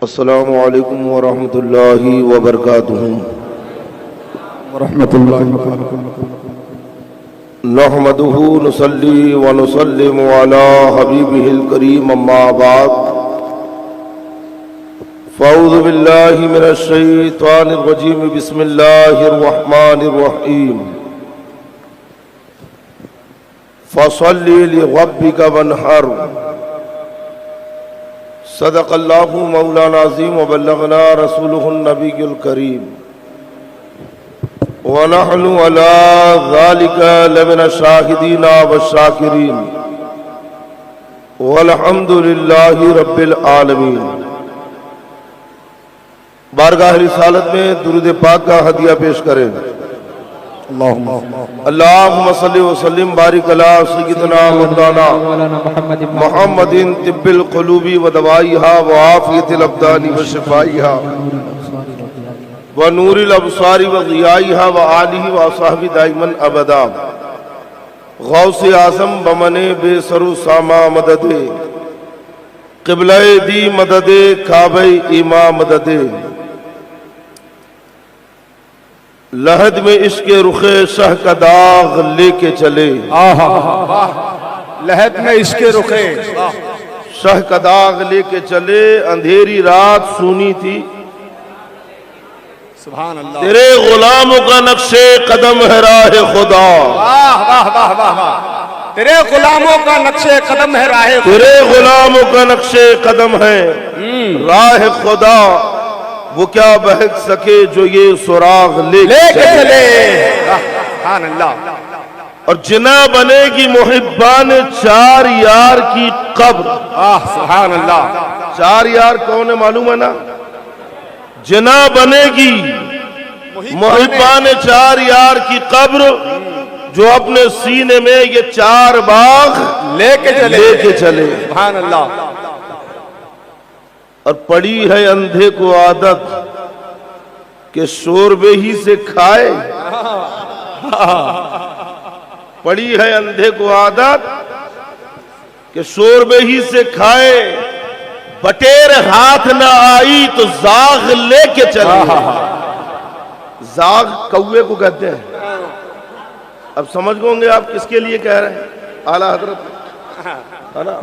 السلام علیکم ورحمۃ اللہ وبرکاتہ۔ ورحمۃ اللہ وبرکاتہ۔ نحمدہ نصلی ونسلم علی حبیبہ الکریم، اما بعد فاعوذ باللہ من الشیطان الرجیم، بسم اللہ الرحمن الرحیم۔ فصل لربک وانحر، صدق اللہ مولانا عظیم وبلغنا رسولہ النبی الکریم، ونحن علی ذالک لمن الشاہدین والشاکرین، والحمد للہ رب العالمین۔ بارگاہ رسالت میں درود پاک کا ہدیہ پیش کریں۔ اللہم صلی وسلم بارک علی سیدنا مولانا محمد طب القلوب ودوائیہا وعافیت الابدان وشفائیہا ونور الابصار وضیائیہا وآلہ وصحبہ دائما ابدا۔ غوث اعظم بمن بے سر و ساما مدد، قبلہ دی مدد، کعبہ ایما مدد، لحد میں عشق رخ شہ کا داغ لے کے چلے۔ لحد میں عشق رخ شہ کا داغ لے کے چلے، اندھیری رات سونی تھی، سبحان اللہ۔ تیرے غلاموں کا نقش قدم ہے راہ خدا، واہ واہ واہ واہ واہ۔ تیرے غلاموں کا نقش قدم ہے راہ خدا، تیرے غلاموں کا نقش قدم ہے راہ خدا، وہ کیا بہک سکے جو یہ سراغ لے کے چلے۔ سبحان اللہ۔ اور جنا بنے گی محبان چار یار کی قبر۔ سبحان اللہ۔ چار یار کون ہے معلوم ہے نا؟ جنا بنے گی محبان چار یار کی قبر، جو اپنے سینے میں یہ چار باغ لے کے چلے۔ سبحان اللہ۔ اور پڑی ہے اندھے کو عادت کہ شوربے ہی سے کھائے، پڑی ہے اندھے کو عادت کہ شوربے ہی سے کھائے، بٹیر ہاتھ نہ آئی تو زاغ لے کے چلے۔ زاغ کوے کو کہتے ہیں۔ اب سمجھ گئے ہوں گے آپ کس کے لیے کہہ رہے ہیں؟ اعلیٰ حضرت ہے نا،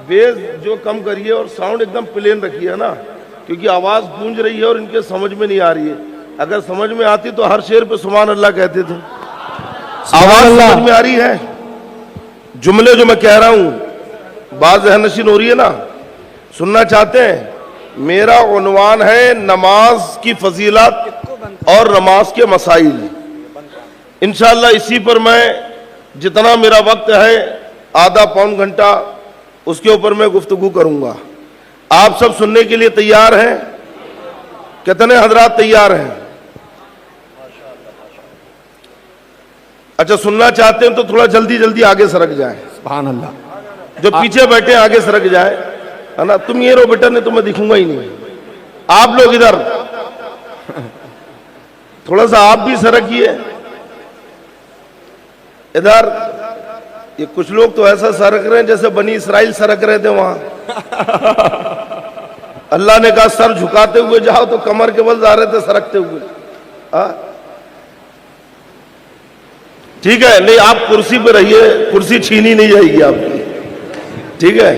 بیس جو کم کریے اور ساؤنڈ ایک دم پلین رکھیے نا، کیونکہ آواز گونج رہی ہے اور ان کے سمجھ میں نہیں آ رہی ہے۔ اگر سمجھ میں آتی تو ہر شعر پہ سبحان اللہ کہتے تھے۔ آواز سمجھ میں آ رہی ہے؟ جملے جو میں کہہ رہا ہوں بعض ذہن نشین ہو رہی ہے نا، سننا چاہتے ہیں؟ میرا عنوان ہے نماز کی فضیلت اور نماز کے مسائل۔ انشاءاللہ اسی پر میں جتنا میرا وقت ہے، آدھا پون گھنٹہ، اس کے اوپر میں گفتگو کروں گا۔ آپ سب سننے کے لیے تیار ہیں؟ کتنے حضرات تیار ہیں؟ اچھا، سننا چاہتے ہیں تو تھوڑا جلدی جلدی آگے سرک جائیں۔ سبحان اللہ۔ جو پیچھے بیٹھے آگے سرک جائیں، ہے نا؟ تم یہ رو بیٹا، نہیں تو میں دکھوں گا ہی نہیں۔ آپ لوگ ادھر تھوڑا سا آپ بھی سرکیے ادھر۔ یہ کچھ لوگ تو ایسا سرک رہے ہیں جیسے بنی اسرائیل سرک رہے تھے وہاں۔ اللہ نے کہا سر جھکاتے ہوئے جاؤ تو کمر کے بل جا رہے تھے سرکتے ہوئے۔ ٹھیک ہے، نہیں آپ کرسی پہ رہیے، کرسی چھینی نہیں جائے گی آپ کی، ٹھیک ہے؟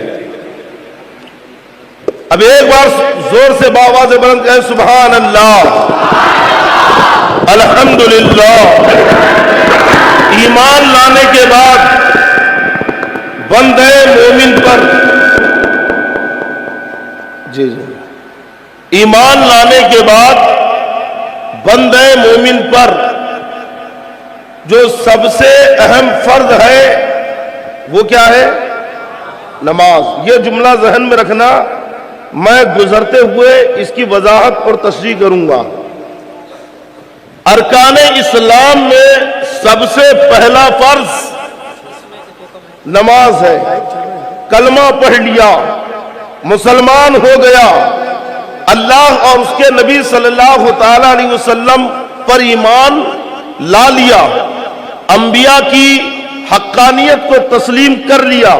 اب ایک بار زور سے باواز بلند کہیں سبحان اللہ، الحمدللہ۔ ایمان لانے کے بعد بندے مومن پر، جی ایمان لانے کے بعد بندے مومن پر جو سب سے اہم فرض ہے وہ کیا ہے؟ نماز۔ یہ جملہ ذہن میں رکھنا، میں گزرتے ہوئے اس کی وضاحت اور تشریح کروں گا۔ ارکان اسلام میں سب سے پہلا فرض نماز ہے۔ کلمہ پڑھ لیا، مسلمان ہو گیا، اللہ اور اس کے نبی صلی اللہ تعالی علیہ وسلم پر ایمان لا لیا، انبیاء کی حقانیت کو تسلیم کر لیا،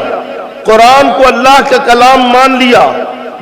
قرآن کو اللہ کا کلام مان لیا،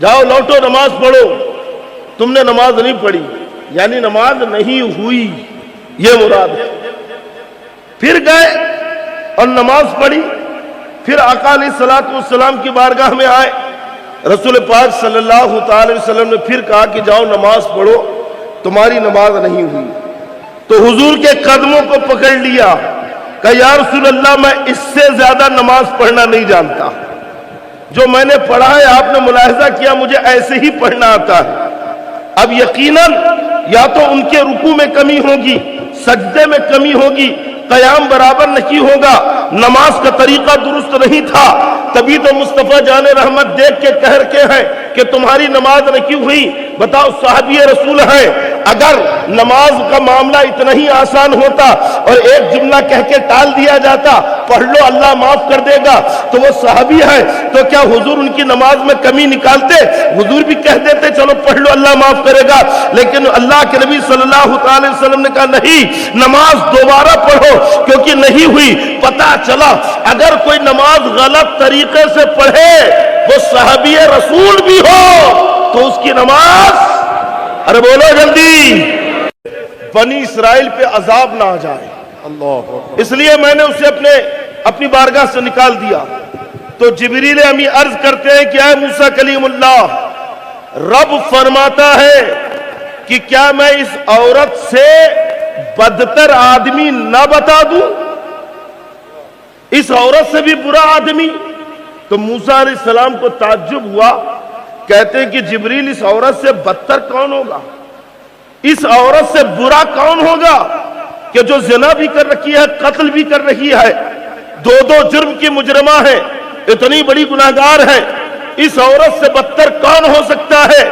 جاؤ لوٹو نماز پڑھو، تم نے نماز نہیں پڑھی، یعنی نماز نہیں ہوئی، یہ مراد ہے۔ پھر گئے اور نماز پڑھی، پھر آقا علیہ الصلوۃ والسلام کی بارگاہ میں آئے، رسول پاک صلی اللہ تعالی وسلم نے پھر کہا کہ جاؤ نماز پڑھو، تمہاری نماز نہیں ہوئی۔ تو حضور کے قدموں کو پکڑ لیا، کہ یا رسول اللہ میں اس سے زیادہ نماز پڑھنا نہیں جانتا، جو میں نے پڑھا ہے آپ نے ملاحظہ کیا مجھے ایسے ہی پڑھنا آتا ہے۔ اب یقیناً یا تو ان کے رکوع میں کمی ہوگی، سجدے میں کمی ہوگی، قیام برابر نہیں ہوگا، نماز کا طریقہ درست نہیں تھا، تبھی تو مصطفیٰ جان رحمت دیکھ کے کہہ رکھے ہیں کہ تمہاری نماز نہیں ہوئی۔ بتاؤ صحابی رسول ہیں، اگر نماز کا معاملہ اتنا ہی آسان ہوتا اور ایک جملہ کہہ کے ٹال دیا جاتا پڑھ لو اللہ معاف کر دے گا، تو وہ صحابی ہے، تو کیا حضور ان کی نماز میں کمی نکالتے؟ حضور بھی کہہ دیتے چلو پڑھ لو اللہ معاف کرے گا، لیکن اللہ کے نبی صلی اللہ تعالی وسلم نے کہا نہیں، نماز دوبارہ پڑھو، کیونکہ نہیں ہوئی۔ پتہ چلا اگر کوئی نماز غلط طریقے سے پڑھے وہ صحابی رسول بھی ہو تو اس کی نماز، ارے بولو جلدی، بنی اسرائیل پہ عذاب نہ آ جائے، اس لیے میں نے اسے اپنی بارگاہ سے نکال دیا۔ تو جبریل امی عرض کرتے ہیں کہ اے موسیٰ کلیم اللہ، رب فرماتا ہے کہ کیا میں اس عورت سے بدتر آدمی نہ بتا دوں، اس عورت سے بھی برا آدمی؟ تو موسیٰ علیہ السلام کو تعجب ہوا، کہتے ہیں کہ جبریل اس عورت سے بدتر کون ہوگا، اس عورت سے برا کون ہوگا کہ جو زنا بھی کر رکھی ہے، قتل بھی کر رہی ہے، دو جرم کی مجرمہ ہے، اتنی بڑی گناہگار ہے، اس عورت سے بدتر کون ہو سکتا ہے؟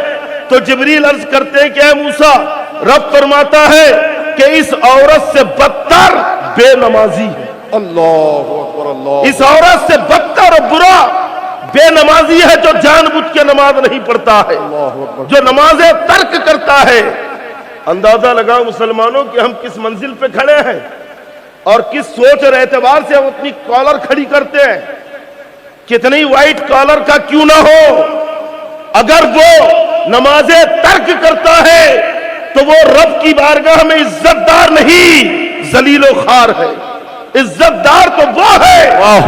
تو جبریل عرض کرتے ہیں کہ اے موسیٰ، رب فرماتا ہے کہ اس عورت سے بدتر بے نمازی ہے۔ اللہ اکبر، اللہ، اس عورت سے بدتر اور برا بے نمازی ہے جو جان بوجھ کے نماز نہیں پڑھتا ہے، جو نمازیں ترک کرتا ہے۔ اندازہ لگاؤ مسلمانوں کہ ہم کس منزل پہ کھڑے ہیں اور کس سوچ اور اعتبار سے ہم اپنی کالر کھڑی کرتے ہیں، کتنی وائٹ کالر کا کیوں نہ ہو، اگر وہ نمازیں ترک کرتا ہے تو وہ رب کی بارگاہ میں عزت دار نہیں، ذلیل و خوار ہے۔ عزت دار تو وہ ہے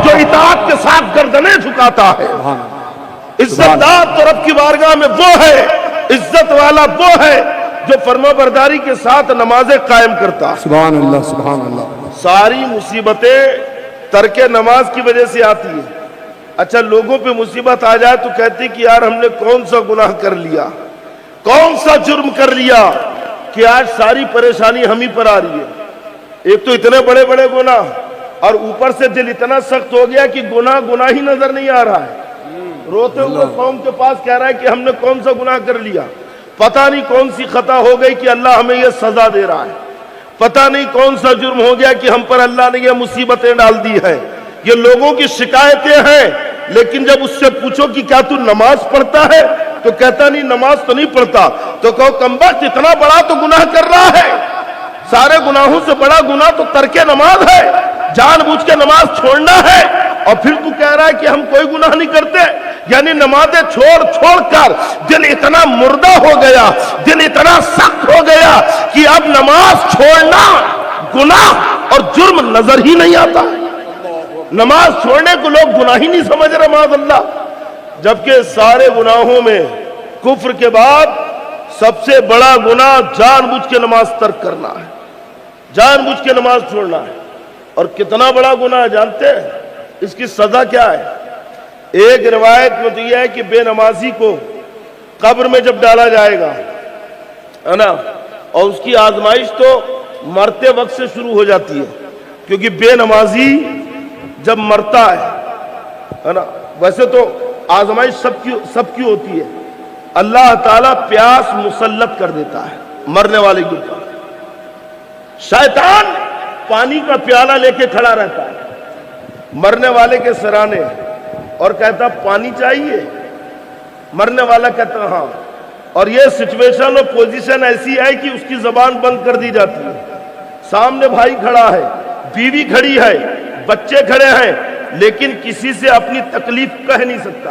جو اطاعت کے ساتھ گردنیں جھکاتا ہے، عزت دار تو رب کی بارگاہ میں وہ ہے، عزت والا وہ ہے جو فرما برداری کے ساتھ نمازیں قائم کرتا۔ سبحان اللہ، سبحان اللہ۔ ساری مصیبتیں ترک نماز کی وجہ سے آتی ہیں۔ اچھا لوگوں پہ مصیبت آ جائے تو کہتے کہ یار ہم نے کون سا گناہ کر لیا، کون سا جرم کر لیا کہ آج ساری پریشانی ہم ہی پر آ رہی ہے۔ ایک تو اتنے بڑے بڑے گناہ اور اوپر سے دل اتنا سخت ہو گیا کہ گناہ ہی نظر نہیں آ رہا ہے، روتے ہوئے قوم کے پاس کہہ رہا ہے کہ ہم نے کون سا گناہ کر لیا، پتہ نہیں کون سی خطا ہو گئی کہ اللہ ہمیں یہ سزا دے رہا ہے، پتہ نہیں کون سا جرم ہو گیا کہ ہم پر اللہ نے یہ مصیبتیں ڈال دی ہیں۔ یہ لوگوں کی شکایتیں ہیں، لیکن جب اس سے پوچھو کہ کیا تو نماز پڑھتا ہے تو کہتا نہیں نماز تو نہیں پڑھتا، تو کہو کمبخت اتنا بڑا تو گناہ کر رہا ہے، سارے گناہوں سے بڑا گناہ تو ترک نماز ہے، جان بوجھ کے نماز چھوڑنا ہے، اور پھر تو کہہ رہا ہے کہ ہم کوئی گناہ نہیں کرتے۔ یعنی نمازیں چھوڑ کر دل اتنا مردہ ہو گیا، دل اتنا سخت ہو گیا کہ اب نماز چھوڑنا گناہ اور جرم نظر ہی نہیں آتا، نماز چھوڑنے کو لوگ گناہ ہی نہیں سمجھ رہے معاذ اللہ، جبکہ سارے گناہوں میں کفر کے بعد سب سے بڑا گناہ جان بوجھ کے نماز ترک کرنا ہے، جان بوجھ کے نماز چھوڑنا ہے۔ اور کتنا بڑا گناہ جانتے ہیں اس کی سزا کیا ہے؟ ایک روایت میں تو یہ ہے کہ بے نمازی کو قبر میں جب ڈالا جائے گا ہے نا، اور اس کی آزمائش تو مرتے وقت سے شروع ہو جاتی ہے، کیونکہ بے نمازی جب مرتا ہے نا، ویسے تو آزمائش سب کی ہوتی ہے، اللہ تعالیٰ پیاس مسلط کر دیتا ہے مرنے والے کے اوپر، شیطان پانی کا پیالہ لے کے کھڑا رہتا ہے مرنے والے کے سرانے اور کہتا پانی چاہیے، مرنے والا کہتا ہاں، اور یہ سچویشن اور پوزیشن ایسی ہے کہ اس کی زبان بند کر دی جاتی ہے، سامنے بھائی کھڑا ہے، بیوی کھڑی ہے، بچے کھڑے ہیں، لیکن کسی سے اپنی تکلیف کہہ نہیں سکتا،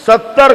70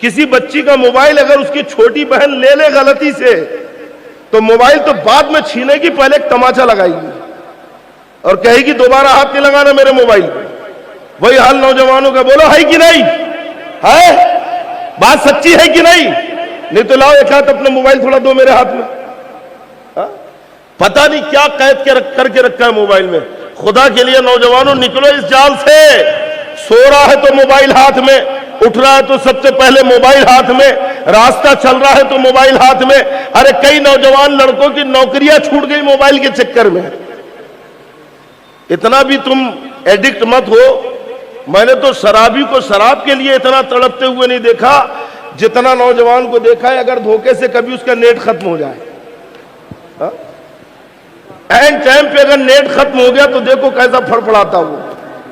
کسی بچی کا موبائل اگر اس کی چھوٹی بہن لے لے غلطی سے تو موبائل تو بعد میں چھینے گی، پہلے ایک تماچا لگائے گی اور کہے گی دوبارہ ہاتھ نہیں لگانا میرے موبائل پہ۔ وہی حال نوجوانوں کا، بولو ہے کہ نہیں ہے؟ بات سچی ہے کہ نہیں تو لاؤ ایک ہاتھ اپنا موبائل تھوڑا دو میرے ہاتھ میں۔ پتہ نہیں کیا قید کر کے رکھا ہے موبائل میں۔ خدا کے لیے نوجوانوں نکلو اس جال سے۔ سو رہا ہے تو موبائل ہاتھ میں، اٹھ رہا ہے تو سب سے پہلے موبائل ہاتھ میں، راستہ چل رہا ہے تو موبائل ہاتھ میں۔ ارے کئی نوجوان لڑکوں کی نوکریاں چھوٹ گئی موبائل کے چکر میں۔ اتنا بھی تم ایڈکٹ مت ہو۔ میں نے تو شرابی کو شراب کے لیے اتنا تڑپتے ہوئے نہیں دیکھا جتنا نوجوان کو دیکھا ہے اگر دھوکے سے کبھی اس کا نیٹ ختم ہو جائے۔ این ٹائم پہ اگر نیٹ ختم ہو گیا تو دیکھو کیسا پھڑپڑاتا ہو،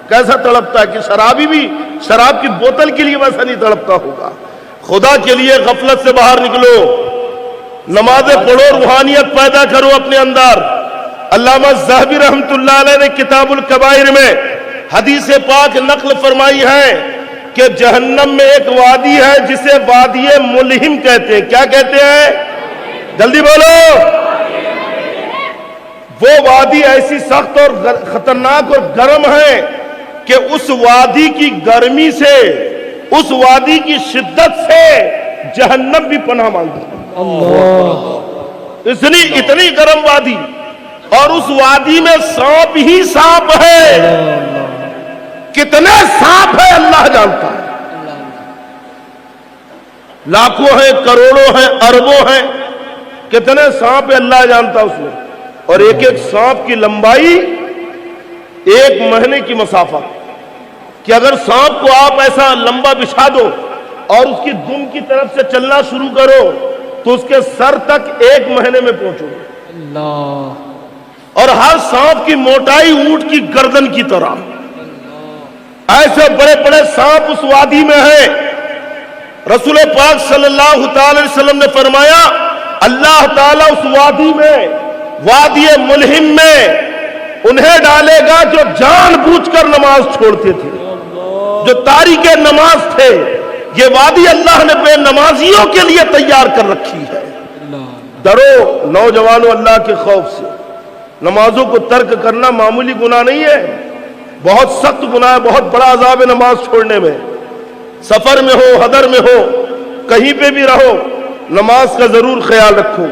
کیسا تڑپتا ہے، کہ شرابی بھی شراب کی بوتل کے لیے ویسا نہیں تڑپتا ہوگا۔ خدا کے لیے غفلت سے باہر نکلو، نمازیں پڑھو، روحانیت پیدا کرو اپنے اندر۔ علامہ ذہبی رحمت اللہ علیہ نے کتاب الکبائر میں حدیث پاک نقل فرمائی ہے کہ جہنم میں ایک وادی ہے جسے وادی ملہم کہتے ہیں۔ کیا کہتے ہیں؟ جلدی بولو۔ وہ وادی ایسی سخت اور خطرناک اور گرم ہے کہ اس وادی کی گرمی سے، اس وادی کی شدت سے جہنم بھی پناہ مانگتی ہے۔ اتنی گرم وادی، اور اس وادی میں سانپ ہی سانپ ہے۔ کتنے سانپ ہے اللہ جانتا ہے، لاکھوں ہیں، کروڑوں ہیں، اربوں ہیں، کتنے سانپ ہے اللہ جانتا اس میں۔ اور ایک ایک سانپ کی لمبائی 1 مہینے کی مسافت، کہ اگر سانپ کو آپ ایسا لمبا بچھا دو اور اس کی دم کی طرف سے چلنا شروع کرو تو اس کے سر تک 1 مہینے میں پہنچو گے۔ اور ہر سانپ کی موٹائی اونٹ کی گردن کی طرح۔ ایسے بڑے بڑے سانپ اس وادی میں ہیں۔ رسول پاک صلی اللہ تعالی وسلم نے فرمایا اللہ تعالیٰ اس وادی میں، وادی ملہم میں انہیں ڈالے گا جو جان بوجھ کر نماز چھوڑتے تھے، جو تاریک نماز تھے۔ یہ وادی اللہ نے بے نمازیوں کے لیے تیار کر رکھی ہے۔ ڈرو نوجوانوں اللہ کے خوف سے۔ نمازوں کو ترک کرنا معمولی گناہ نہیں ہے، بہت سخت گناہ ہے، بہت بڑا عذاب ہے نماز چھوڑنے میں۔ سفر میں ہو، حضر میں ہو، کہیں پہ بھی رہو، نماز کا ضرور خیال رکھو،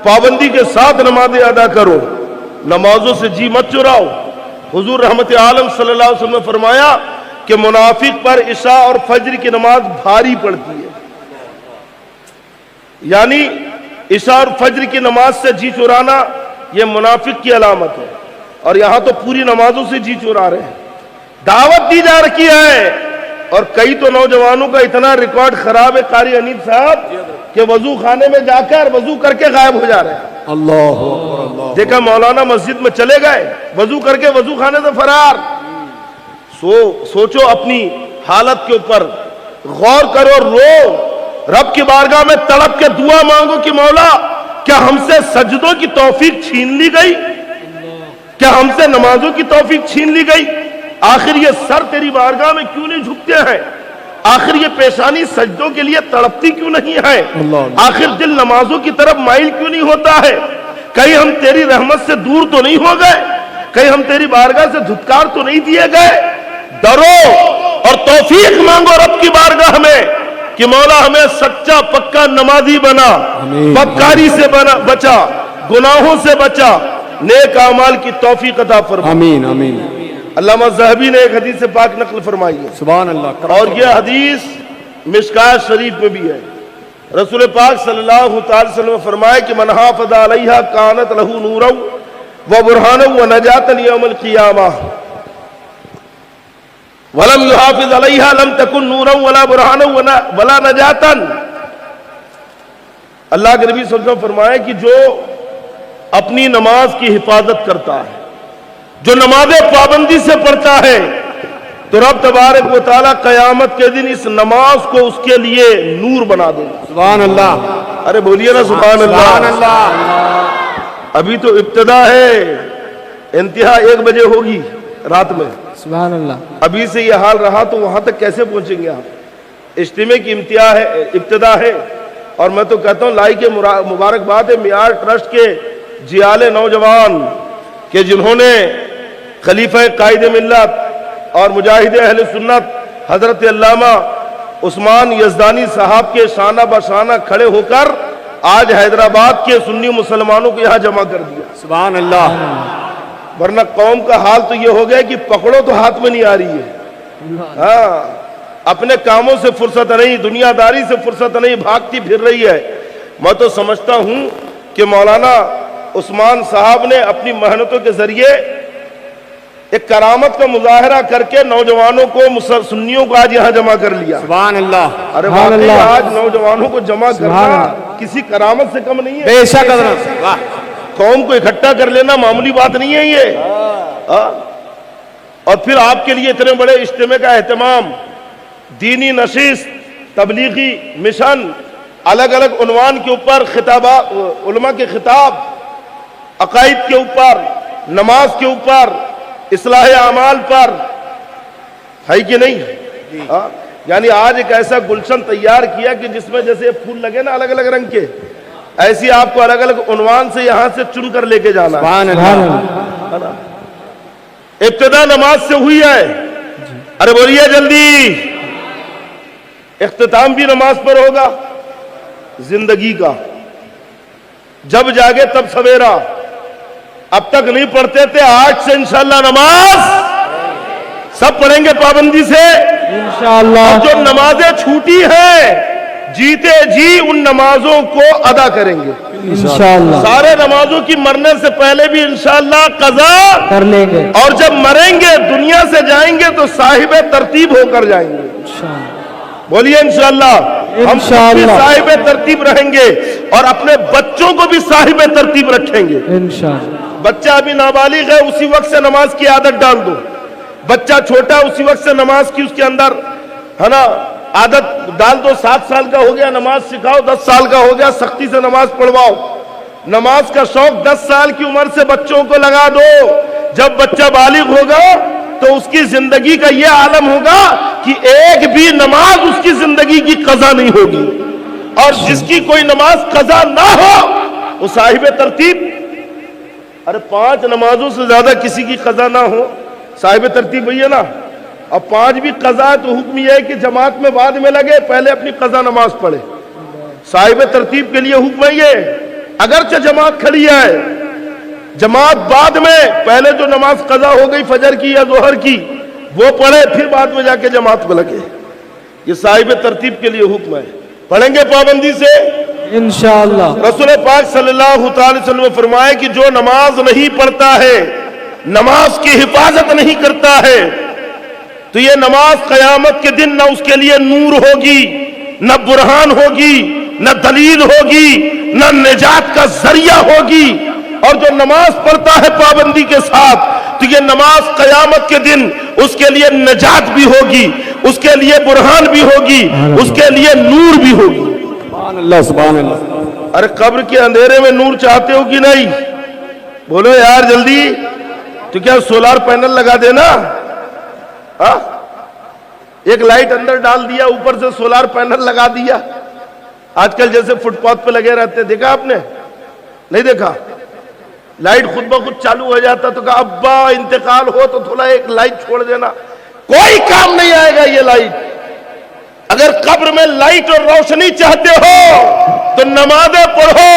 پابندی کے ساتھ نمازیں ادا کرو، نمازوں سے جی مت چراؤ۔ حضور رحمت عالم صلی اللہ علیہ وسلم نے فرمایا کہ منافق پر عشاء اور فجر کی نماز بھاری پڑتی ہے، یعنی عشاء اور فجر کی نماز سے جی چرانا یہ منافق کی علامت ہے۔ اور یہاں تو پوری نمازوں سے جی چرا رہے ہیں، دعوت دی جا رکھی ہے۔ اور کئی تو نوجوانوں کا اتنا ریکارڈ خراب ہے قاری انیب صاحب کہ وضو خانے میں جا کر وضو کر کے غائب ہو جا رہے ہیں۔ اللہ دیکھا مولانا مسجد میں چلے گئے، وضو کر کے وضو خانے سے فرار۔ سوچو اپنی حالت کے اوپر، غور کرو، رو، رب کی بارگاہ میں تڑپ کے دعا مانگو کہ مولا کیا ہم سے سجدوں کی توفیق چھین لی گئی؟ کیا ہم سے نمازوں کی توفیق چھین لی گئی؟ آخر یہ سر تیری بارگاہ میں کیوں نہیں جھکتے ہیں؟ آخر یہ پیشانی سجدوں کے لیے تڑپتی کیوں نہیں ہے؟ آخر دل نمازوں کی طرف مائل کیوں نہیں ہوتا ہے؟ کہیں ہم تیری رحمت سے دور تو نہیں ہو گئے؟ کہیں ہم تیری بارگاہ سے دھتکار تو نہیں دیے گئے؟ ڈرو اور توفیق مانگو رب کی بارگاہ میں کہ مولا ہمیں سچا پکا نمازی بنا، بدکاری سے بچا، گناہوں سے بچا، نیک اعمال کی توفیق عطا فرما۔ آمین آمین۔ علامہ ذہبی نے ایک حدیث پاک نقل فرمائی ہے، سبحان اللہ۔ اور یہ حدیث مشکات شریف میں بھی ہے۔ رسول پاک صلی اللہ تعالی وسلم نے فرمایا کہ من حافظ علیہا کانت لہ نورا و برہانا و نجاتا یوم القیامہ ولم یحافظ علیہا لم تکن نورا ولا برہانا ولا نجاتا۔ اللہ کے نبی صلی اللہ علیہ وسلم فرمایا کہ جو اپنی نماز کی حفاظت کرتا ہے، جو نماز پابندی سے پڑھتا ہے، تو رب تبارک و تعالیٰ قیامت کے دن اس نماز کو اس کے لیے نور بنا دے گا۔ سبحان اللہ۔ ارے بولیے نا سبحان اللہ۔ سبحان اللہ۔ ابھی تو ابتدا ہے، انتہا 1 بجے ہوگی رات میں۔ سبحان اللہ۔ ابھی سے یہ حال رہا تو وہاں تک کیسے پہنچیں گے آپ؟ اجتماع کی ابتدا ہے، اور میں تو کہتا ہوں لائی کے مبارکباد ہے معیار ٹرسٹ کے جیال نوجوان کہ جنہوں نے خلیفہ قائد ملت اور مجاہد اہل سنت حضرت علامہ عثمان یزدانی صاحب کے شانہ بشانہ کھڑے ہو کر آج حیدرآباد کے سنی مسلمانوں کو یہاں جمع کر دیا۔ سبحان اللہ۔ ورنہ قوم کا حال تو یہ ہو گیا کہ پکڑو تو ہاتھ میں نہیں آ رہی ہے، ہاں اپنے کاموں سے فرصت نہیں، دنیا داری سے فرصت نہیں، بھاگتی پھر رہی ہے۔ میں تو سمجھتا ہوں کہ مولانا عثمان صاحب نے اپنی محنتوں کے ذریعے ایک کرامت کا مظاہرہ کر کے نوجوانوں کو سنیوں کو آج یہاں جمع کر لیا۔ سبحان اللہ۔ ارے واقعی آج نوجوانوں کو جمع کرنا کسی کرامت سے کم نہیں ہے، بے شک حضرت، واہ، قوم کو اکٹھا کر لینا معمولی بات نہیں ہے یہ، اور پھر آپ کے لیے اتنے بڑے اجتماع کا اہتمام، دینی نشست، تبلیغی مشن، الگ الگ عنوان کے اوپر خطابات، علماء کے خطاب، عقائد کے اوپر، نماز کے اوپر، اصلاح اعمال پر، ہے کہ نہیں؟ یعنی آج ایک ایسا گلشن تیار کیا کہ جس میں جیسے پھول لگے نا الگ الگ رنگ کے، ایسی آپ کو الگ الگ عنوان سے یہاں سے چن کر لے کے جانا۔ سبحان اللہ۔ ابتدا نماز سے ہوئی ہے، ارے بولیے جلدی، اختتام بھی نماز پر ہوگا زندگی کا۔ جب جاگے تب سویرا، اب تک نہیں پڑھتے تھے، آج سے انشاءاللہ نماز سب پڑھیں گے پابندی سے انشاءاللہ۔ جو نمازیں چھوٹی ہیں جیتے جی ان نمازوں کو ادا کریں گے انشاءاللہ۔ سارے نمازوں کی مرنے سے پہلے بھی انشاءاللہ قضا کر لیں گے، اور جب مریں گے دنیا سے جائیں گے تو صاحب ترتیب ہو کر جائیں گے بولیے انشاءاللہ۔ ہم بھی صاحب ترتیب رہیں گے اور اپنے بچوں کو بھی صاحب ترتیب رکھیں گے انشاءاللہ۔ بچہ ابھی نابالغ ہے، اسی وقت سے نماز کی عادت ڈال دو۔ بچہ چھوٹا، اسی وقت سے نماز کی اس کے اندر ہے نا عادت ڈال دو۔ 7 سال کا ہو گیا نماز سکھاؤ، 10 سال کا ہو گیا سختی سے نماز پڑھواؤ۔ نماز کا شوق 10 سال کی عمر سے بچوں کو لگا دو۔ جب بچہ بالغ ہوگا تو اس کی زندگی کا یہ عالم ہوگا کہ ایک بھی نماز اس کی زندگی کی قضا نہیں ہوگی، اور جس کی کوئی نماز قضا نہ ہو وہ صاحب ترتیب۔ ارے 5 نمازوں سے زیادہ کسی کی قضا نہ ہو، صاحب ترتیب وہی ہے نا۔ اب 5 بھی قضا ہے تو حکم یہ ہے کہ جماعت میں بعد میں لگے، پہلے اپنی قضا نماز پڑھے۔ صاحب ترتیب کے لیے حکم ہے یہ، اگرچہ جماعت کھڑی ہے، جماعت بعد میں، پہلے جو نماز قضا ہو گئی فجر کی یا ظہر کی وہ پڑھے، پھر بعد میں جا کے جماعت میں لگے۔ یہ صاحب ترتیب کے لیے حکم ہے، پڑھیں گے پابندی سے انشاءاللہ۔ رسول پاک صلی اللہ تعالی وسلم نے فرمایا کہ جو نماز نہیں پڑھتا ہے، نماز کی حفاظت نہیں کرتا ہے، تو یہ نماز قیامت کے دن نہ اس کے لیے نور ہوگی، نہ برہان ہوگی، نہ دلیل ہوگی، نہ نجات کا ذریعہ ہوگی۔ اور جو نماز پڑھتا ہے پابندی کے ساتھ تو یہ نماز قیامت کے دن اس کے لیے نجات بھی ہوگی، اس کے لیے برہان بھی ہوگی، اس کے لیے نور بھی ہوگی۔ سبحان اللہ، سبحان اللہ۔ ارے قبر کے اندھیرے میں نور چاہتے ہو کہ نہیں؟ بولو یار جلدی، تو کیا سولار پینل لگا دینا؟ ایک لائٹ اندر ڈال دیا، اوپر سے سولار پینل لگا دیا۔ آج کل جیسے فٹ پاتھ پہ لگے رہتے، دیکھا آپ نے؟ نہیں دیکھا؟ لائٹ خود بخود چالو ہو جاتا تو کہا ابا انتقال ہو تو تھوڑا ایک لائٹ چھوڑ دینا، کوئی کام نہیں آئے گا یہ لائٹ۔ اگر قبر میں لائٹ اور روشنی چاہتے ہو تو نمازیں پڑھو۔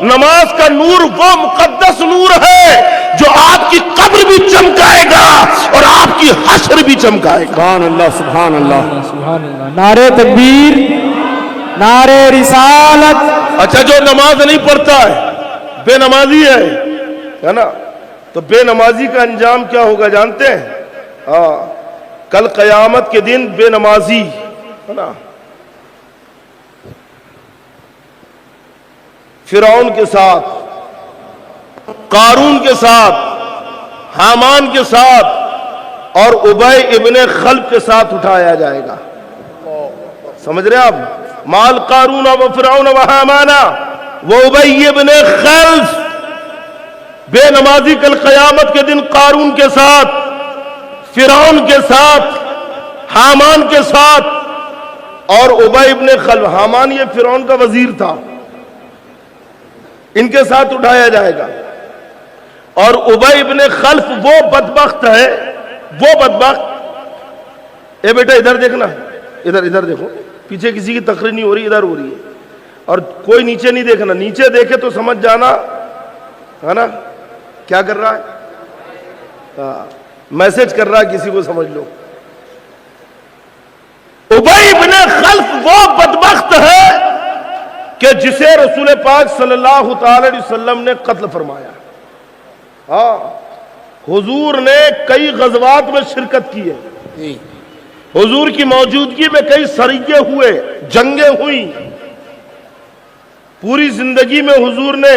نماز کا نور وہ مقدس نور ہے جو آپ کی قبر بھی چمکائے گا اور آپ کی حشر بھی چمکائے گا۔ سبحان اللہ، سبحان اللہ، سبحان اللہ۔ نعرہ تکبیر، نعرہ رسالت۔ اچھا جو نماز نہیں پڑھتا ہے، بے نمازی ہے نا، تو بے نمازی کا انجام کیا ہوگا جانتے ہیں؟ کل قیامت کے دن بے نمازی ہے نا فرعون کے ساتھ، قارون کے ساتھ، حامان کے ساتھ اور ابی ابن خلف کے ساتھ اٹھایا جائے گا۔ سمجھ رہے آپ؟ مال قارون و فرعون و حامان و ابی ابن خلف، بے نمازی کل قیامت کے دن قارون کے ساتھ، فرعون کے ساتھ، حامان کے ساتھ اور ابی ابن خلف، حامان یہ فرعون کا وزیر تھا، ان کے ساتھ اٹھایا جائے گا. اور ابی ابن خلف وہ بدبخت ہے، وہ بدبخت. اے بیٹا ادھر دیکھنا، ادھر دیکھو، پیچھے کسی کی تقریر نہیں ہو رہی، ادھر ہو رہی ہے. اور کوئی نیچے نہیں دیکھنا، نیچے دیکھے تو سمجھ جانا ہے نا کیا کر رہا ہے، میسج کر رہا ہے، کسی کو سمجھ لو. ابی ابن خلف وہ بدبخت ہے کہ جسے رسول پاک صلی اللہ تعالی علیہ وسلم نے قتل فرمایا. ہاں، حضور نے کئی غزوات میں شرکت کی ہے، حضور کی موجودگی میں کئی سریے ہوئے، جنگیں ہوئی. پوری زندگی میں حضور نے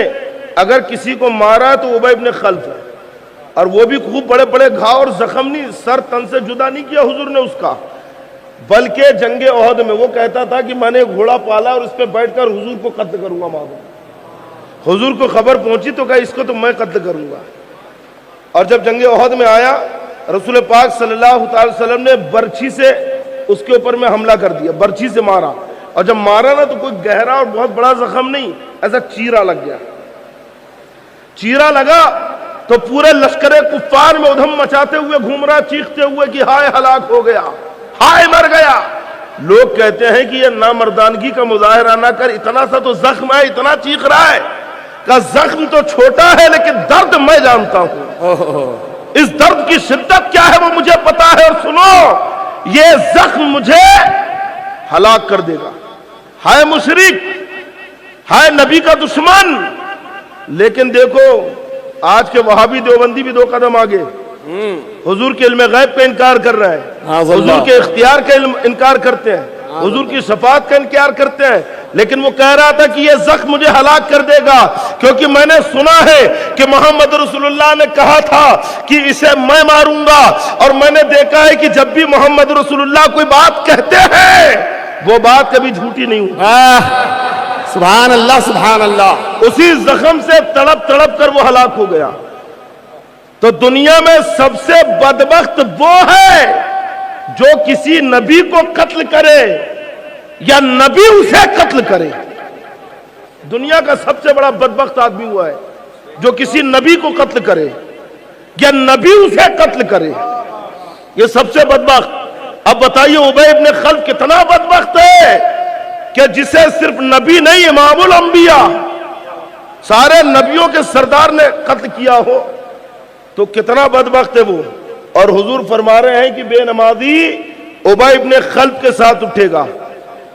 اگر کسی کو مارا تو ابی ابن خلف ہے، اور وہ بھی خوب بڑے بڑے گھاؤ اور زخم نہیں، سر تن سے جدا نہیں کیا حضور نے اس کا. بلکہ جنگ احد میں وہ کہتا تھا کہ میں نے ایک گھوڑا پالا اور اس پہ بیٹھ کر حضور کو قتل کروں گا. حضور کو خبر پہنچی تو کہا اس کو تو میں قتل کروں گا. اور جب جنگ احد میں آیا، رسول پاک صلی اللہ تعالی وسلم نے برچھی سے اس کے اوپر میں حملہ کر دیا، برچھی سے مارا. اور جب مارا نا تو کوئی گہرا اور بہت بڑا زخم نہیں، ایسا چیرا لگ گیا. چیرا لگا تو پورے لشکر کفار میں ادھم مچاتے ہوئے گھوم رہا، چیختے ہوئے کہ ہائے ہلاک ہو گیا، ہائے مر گیا. لوگ کہتے ہیں کہ یہ نامردانگی کا مظاہرہ نہ کر، اتنا سا تو زخم ہے، اتنا چیخ رہا ہے. کہ زخم تو چھوٹا ہے لیکن درد میں جانتا ہوں، اس درد کی شدت کیا ہے وہ مجھے پتا ہے. اور سنو، یہ زخم مجھے ہلاک کر دے گا. ہائے مشرک، ہائے نبی کا دشمن. لیکن دیکھو آج کے وہابی دیوبندی بھی 2 قدم آگے، حضور کے علم غیب کا انکار کر رہے ہیں، حضور کے اختیار کا انکار کرتے ہیں، حضور کی شفاعت کا انکار کرتے ہیں. لیکن وہ کہہ رہا تھا کہ یہ زخم مجھے ہلاک کر دے گا، کیونکہ میں نے سنا ہے کہ محمد رسول اللہ نے کہا تھا کہ اسے میں ماروں گا. اور میں نے دیکھا ہے کہ جب بھی محمد رسول اللہ کوئی بات کہتے ہیں وہ بات کبھی جھوٹی نہیں ہوتی. سبحان اللہ، سبحان اللہ. اسی زخم سے تڑپ تڑپ کر وہ ہلاک ہو گیا. تو دنیا میں سب سے بدبخت وہ ہے جو کسی نبی کو قتل کرے یا نبی اسے قتل کرے. دنیا کا سب سے بڑا بدبخت آدمی ہوا ہے جو کسی نبی کو قتل کرے یا نبی اسے قتل کرے. یہ سب سے بدبخت. اب بتائیے ابی ابن خلف کتنا بدبخت ہے کہ جسے صرف نبی نہیں، امام الانبیاء، سارے نبیوں کے سردار نے قتل کیا ہو تو کتنا بدبخت ہے وہ. اور حضور فرما رہے ہیں کہ بے نمازی ابی ابن خلف کے ساتھ اٹھے گا.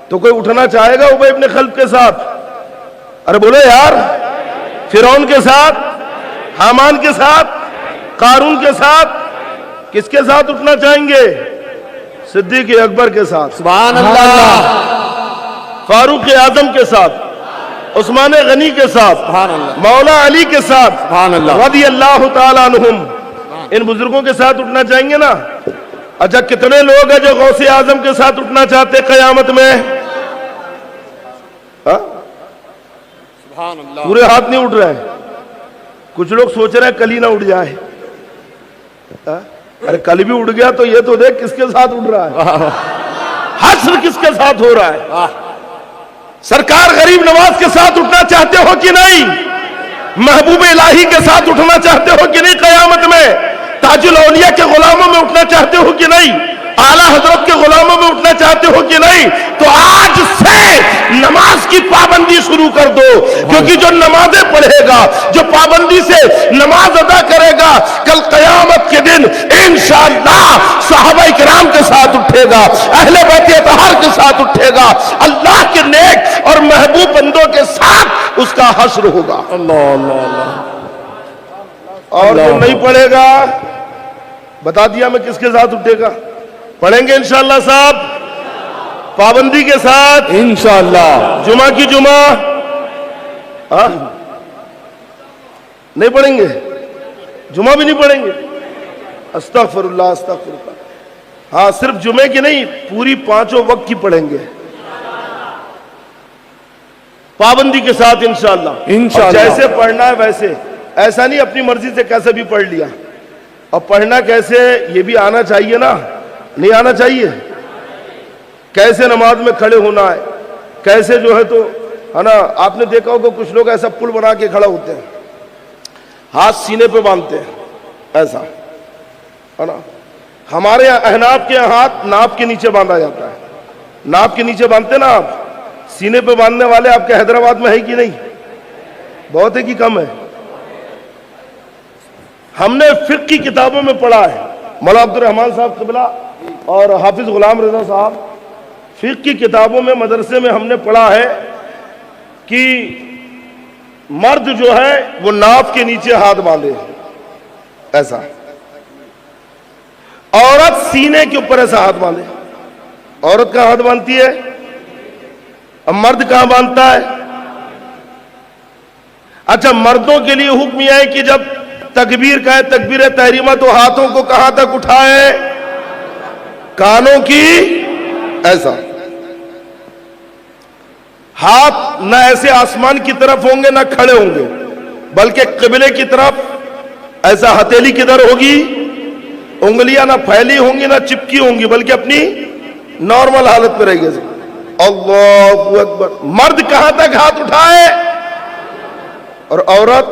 تو کوئی اٹھنا چاہے گا ابی ابن خلف کے ساتھ؟ ارے بولو یار، فرعون کے ساتھ، حامان کے ساتھ، قارون کے ساتھ، کس کے ساتھ اٹھنا چاہیں گے؟ صدیق اکبر کے ساتھ، سبحان اللہ. فاروق اعظم کے ساتھ، عثمان غنی کے ساتھ، مولا علی کے ساتھ، رضی اللہ تعالیٰ عنہم. ان بزرگوں کے ساتھ اٹھنا چاہیں گے نا؟ اچھا کتنے لوگ ہیں جو غوث اعظم کے ساتھ اٹھنا چاہتے قیامت میں؟ پورے ہاتھ نہیں اٹھ رہے ہیں. کچھ لوگ سوچ رہے ہیں کل ہی نہ اٹھ جائے. ارے کل بھی اٹھ گیا تو یہ تو دیکھ کس کے ساتھ اٹھ رہا ہے، حشر کس کے ساتھ ہو رہا ہے. سرکار غریب نواز کے ساتھ اٹھنا چاہتے ہو کہ نہیں؟ محبوب الہی کے ساتھ اٹھنا چاہتے ہو کہ نہیں؟ قیامت میں تاج الاولیاء کے غلاموں میں اٹھنا چاہتے ہو کہ نہیں؟ اعلیٰ حضرت کے غلاموں میں اٹھنا چاہتے ہو کہ نہیں؟ تو آج سے نماز کی پابندی شروع کر دو، کیونکہ جو نمازیں پڑھے گا، جو پابندی سے نماز ادا کرے گا، کل قیامت کے دن انشاءاللہ صحابہ کرام کے ساتھ اٹھے گا، اہل بیت اطہار کے ساتھ اٹھے گا، اللہ کے نیک اور محبوب بندوں کے ساتھ اس کا حشر ہوگا. اللہ اللہ اللہ. اور جو نہیں پڑھے گا، بتا دیا میں کس کے ساتھ اٹھے گا. پڑھیں گے انشاءاللہ صاحب، پابندی کے ساتھ انشاءاللہ. جمعہ کی جمعہ نہیں پڑھیں گے، جمعہ بھی نہیں پڑھیں گے. استغفر اللہ استغفر اللہ. ہاں صرف جمعے کی نہیں، پوری 5 وقت کی پڑھیں گے پابندی کے ساتھ انشاءاللہ. انشاءاللہ. جیسے پڑھنا ہے ویسے، ایسا نہیں اپنی مرضی سے کیسے بھی پڑھ لیا. اور پڑھنا کیسے یہ بھی آنا چاہیے نا، نہیں آنا چاہیے؟ کیسے نماز میں کھڑے ہونا ہے، کیسے جو ہے تو ہے نا، آپ نے دیکھا ہوگا کچھ لوگ ایسا پل بنا کے کھڑا ہوتے ہیں، ہاتھ سینے پہ باندھتے ہیں ایسا، ہے نا۔ ہمارے احناف کے ہاتھ ناف کے نیچے باندھا جاتا ہے، ناف کے نیچے باندھتے نا آپ، سینے پہ باندھنے والے آپ کے حیدرآباد میں ہے کہ نہیں؟ بہت ہے کہ کم ہے؟ ہم نے فقہ کی کتابوں میں پڑھا ہے، مولانا عبد الرحمن صاحب قبلہ اور حافظ غلام رضا صاحب، فقہ کی کتابوں میں مدرسے میں ہم نے پڑھا ہے کہ مرد جو ہے وہ ناف کے نیچے ہاتھ باندھے ایسا، عورت سینے کے اوپر ایسا ہاتھ باندھے۔ عورت کہاں ہاتھ باندھتی ہے؟ اب مرد کہاں باندھتا ہے؟ اچھا، مردوں کے لیے حکم یہ ہے کہ جب تکبیر کہے تکبیر تحریمہ تو ہاتھوں کو کہاں تک اٹھائے؟ کانوں کی ایسا، ہاتھ نہ ایسے آسمان کی طرف ہوں گے نہ کھڑے ہوں گے، بلکہ قبلے کی طرف ایسا، ہتھیلی کدھر ہوگی؟ انگلیاں نہ پھیلی ہوں گی نہ چپکی ہوں گی، بلکہ اپنی نارمل حالت میں رہے گی۔ اللہ اکبر۔ مرد کہاں تک ہاتھ اٹھائے اور عورت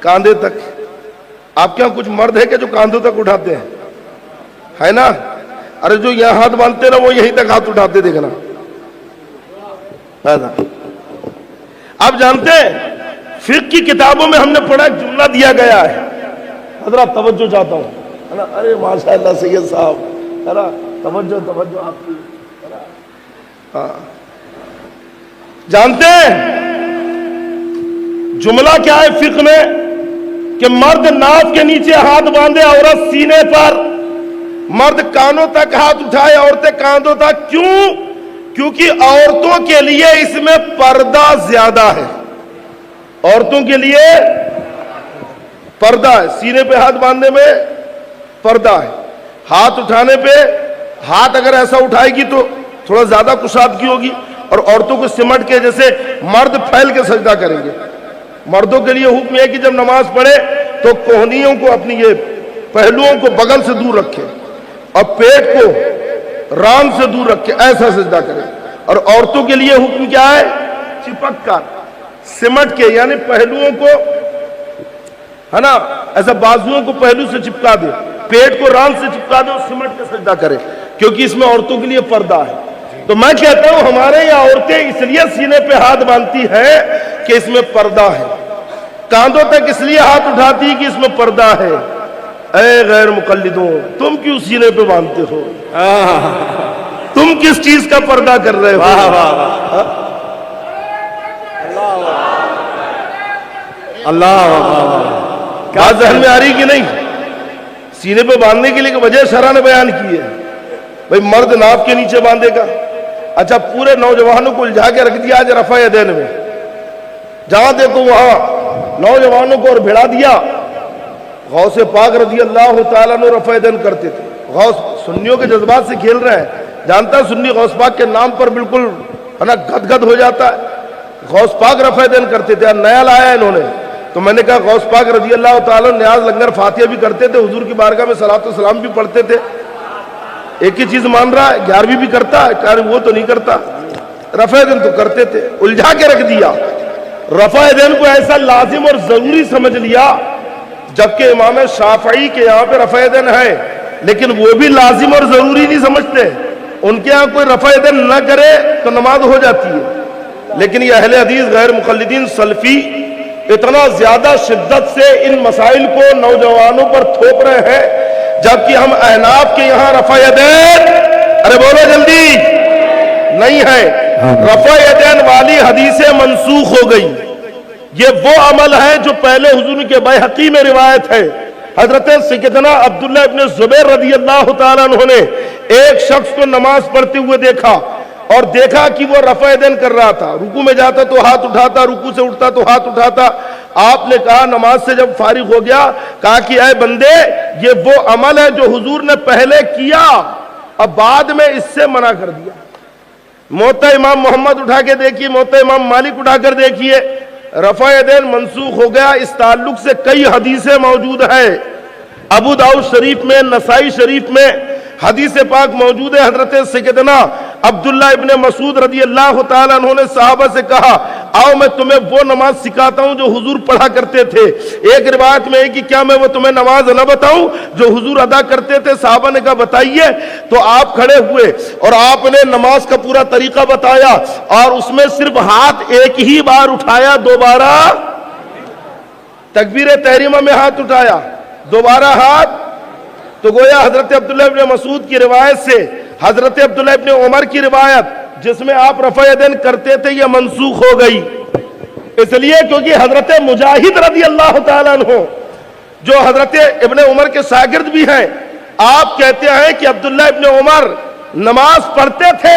کاندھے تک۔ آپ کے یہاں کچھ مرد ہے کہ جو کاندھوں تک اٹھاتے ہیں؟ ہے نا؟ ارے جو یہاں ہاتھ باندھتے نا وہ یہیں تک ہاتھ اٹھاتے، دیکھنا۔ آپ جانتے ہیں فقہ کی کتابوں میں ہم نے پڑھا ایک جملہ دیا گیا ہے، حضرات توجہ چاہتا ہوں، ہے نا؟ ارے ماشاء اللہ سید صاحب، ہے نا؟ توجہ آپ کی، ہاں۔ جانتے ہیں جملہ کیا ہے فقہ میں؟ کہ مرد ناف کے نیچے ہاتھ باندھے، عورت سینے پر، مرد کانوں تک ہاتھ اٹھائے، عورتیں کاندھوں تک۔ کیوں؟ کیونکہ عورتوں کے لیے اس میں پردہ زیادہ ہے، عورتوں کے لیے پردہ ہے، سینے پہ ہاتھ باندھنے میں پردہ ہے، ہاتھ اٹھانے پہ، ہاتھ اگر ایسا اٹھائے گی تو تھوڑا زیادہ کشادگی ہوگی، اور عورتوں کو سمٹ کے جیسے مرد پھیل کے سجدہ کریں گے۔ مردوں کے لیے حکم ہے کہ جب نماز پڑھے تو کوہنیوں کو، اپنی یہ پہلوؤں کو بغل سے دور رکھے اور پیٹ کو ران سے دور رکھے، ایسا سجدہ کرے۔ اور عورتوں کے لیے حکم کیا ہے؟ چپک کر، سمٹ کے، یعنی پہلوؤں کو، ہے نا، ایسا بازوؤں کو پہلو سے چپکا دے، پیٹ کو ران سے چپکا دے اور سمٹ کے سجدہ کرے، کیونکہ اس میں عورتوں کے لیے پردہ ہے۔ تو میں کہتا ہوں ہمارے یہاں عورتیں اس لیے سینے پہ ہاتھ باندھتی ہیں کہ اس میں پردہ ہے، کاندھوں تک اس لیے ہاتھ اٹھاتی ہے کہ اس میں پردہ ہے۔ اے غیر مقلدوں، تم کیوں سینے پہ باندھتے ہو؟ تم کس چیز کا پردہ کر رہے ہو؟ بات ذہن میں آ رہی کہ نہیں؟ سینے پہ باندھنے کے لیے وجہ شرع نے بیان کی ہے، بھئی مرد ناف کے نیچے باندھے گا۔ اچھا، پورے نوجوانوں کو الجھا کے رکھ دیا آج رفع یدین میں، جہاں دیکھو وہاں نوجوانوں کو اور بھیڑا دیا۔ غوث پاک رضی اللہ تعالیٰ نے رفع یدین کرتے تھے، غوث سنیوں کے جذبات سے کھیل رہے ہیں، جانتا سنی غوث پاک کے نام پر بالکل گد گد ہو جاتا ہے۔ غوث پاک رفع یدین کرتے تھے، نیا لایا انہوں نے، تو میں نے کہا غوث پاک رضی اللہ تعالیٰ نیاز لنگر فاتحہ بھی کرتے تھے، حضور کی بارگاہ میں صلاۃ و سلام بھی پڑھتے تھے، ایک ہی چیز مان رہا ہے، 11ویں بھی کرتا ہے، کہا وہ تو نہیں کرتا، رفع یدین تو کرتے تھے، الجھا کے رکھ دیا۔ رفع یدین کو ایسا لازم اور ضروری سمجھ لیا، جبکہ امام شافعی کے یہاں پہ رفع یدین ہے، لیکن وہ بھی لازم اور ضروری نہیں سمجھتے، ان کے یہاں کوئی رفع یدین نہ کرے تو نماز ہو جاتی ہے، لیکن یہ اہل حدیث غیر مقلدین سلفی اتنا زیادہ شدت سے ان مسائل کو نوجوانوں پر تھوپ رہے ہیں، جبکہ ہم احناف کے یہاں رفع یدین، ارے بولو جلدی، نہیں ہے۔ رفع یدین والی حدیثیں منسوخ ہو گئی۔ یہ وہ عمل ہے جو پہلے حضور کے بیہقی میں روایت ہے، حضرت سیدنا عبداللہ ابن زبیر رضی اللہ تعالیٰ عنہ نے ایک شخص کو نماز پڑھتے ہوئے دیکھا، اور دیکھا کہ وہ رفع یدین کر رہا تھا، رکوع میں جاتا تو ہاتھ اٹھاتا، رکوع سے اٹھتا تو ہاتھ اٹھاتا۔ آپ نے کہا نماز سے جب فارغ ہو گیا، کہا کہ اے بندے، یہ وہ عمل ہے جو حضور نے پہلے کیا، اب بعد میں اس سے منع کر دیا۔ موطا امام محمد اٹھا کے دیکھیے، موطا امام مالک اٹھا کر دیکھیے، رفع یدین منسوخ ہو گیا۔ اس تعلق سے کئی حدیثیں موجود ہیں، ابو داؤد شریف میں، نسائی شریف میں، حدیث پاک موجود ہے، حضرت سیدنا عبداللہ ابن مسعود رضی اللہ تعالیٰ عنہ نے صحابہ سے کہا آؤ میں تمہیں وہ نماز سکھاتا ہوں جو حضور پڑھا کرتے تھے۔ ایک روایت میں ہے کہ کیا میں وہ تمہیں نماز نہ بتاؤں جو حضور ادا کرتے تھے؟ صحابہ نے کہا بتائیے۔ تو آپ کھڑے ہوئے اور آپ نے نماز کا پورا طریقہ بتایا، اور اس میں صرف ہاتھ ایک ہی بار اٹھایا، دوبارہ تکبیر تحریمہ میں ہاتھ اٹھایا، دوبارہ ہاتھ۔ تو گویا حضرت عبداللہ ابن مسعود کی روایت سے حضرت عبداللہ ابن عمر کی روایت جس میں آپ رفع یدین کرتے تھے یہ منسوخ ہو گئی، اس لیے کیونکہ حضرت مجاہد رضی اللہ تعالیٰ عنہ جو حضرت ابن عمر کے شاگرد بھی ہیں، آپ کہتے ہیں کہ عبداللہ ابن عمر نماز پڑھتے تھے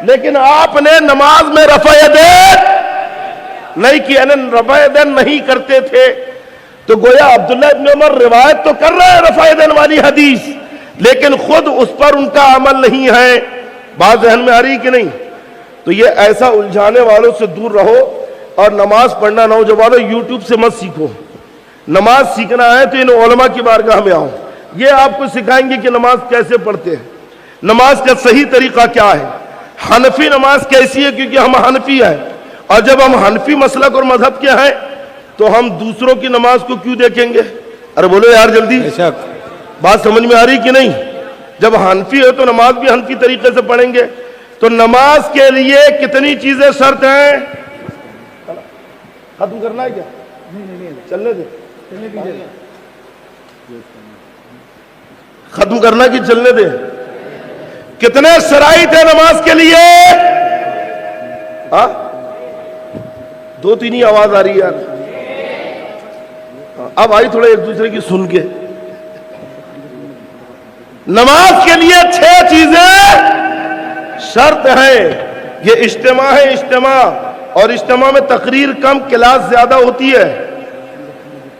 لیکن آپ نے نماز میں رفع یدین نہیں کیا، رفع یدین نہیں کرتے تھے۔ تو گویا عبداللہ ابن عمر روایت تو کر رہے ہیں رفع یدین والی حدیث، لیکن خود اس پر ان کا عمل نہیں ہے۔ بات ذہن میں آ رہی کہ نہیں؟ تو یہ ایسا الجھانے والوں سے دور رہو، اور نماز پڑھنا نوجوانوں یوٹیوب سے مت سیکھو۔ نماز سیکھنا ہے تو ان علماء کی بارگاہ میں آؤ، یہ آپ کو سکھائیں گے کہ نماز کیسے پڑھتے ہیں، نماز کا صحیح طریقہ کیا ہے، حنفی نماز کیسی ہے، کیونکہ ہم حنفی ہیں، اور جب ہم حنفی مسلک اور مذہب کے ہیں تو ہم دوسروں کی نماز کو کیوں دیکھیں گے؟ ارے بولو یار جلدی، بات سمجھ میں آ رہی کہ نہیں؟ جب حنفی ہے تو نماز بھی حنفی طریقے سے پڑھیں گے۔ تو نماز کے لیے کتنی چیزیں شرط ہیں؟ ختم کرنا ہے کیا؟ چلنے دے، ختم کرنا کہ چلنے دے؟ کتنے شرائط ہیں نماز کے لیے؟ دو تین ہی آواز آ رہی ہے یار، اب آئی تھوڑا ایک دوسرے کی سن کے۔ نماز کے لیے 6 چیزیں شرط ہیں۔ یہ اجتماع ہے، اجتماع، اور اجتماع میں تقریر کم کلاس زیادہ ہوتی ہے۔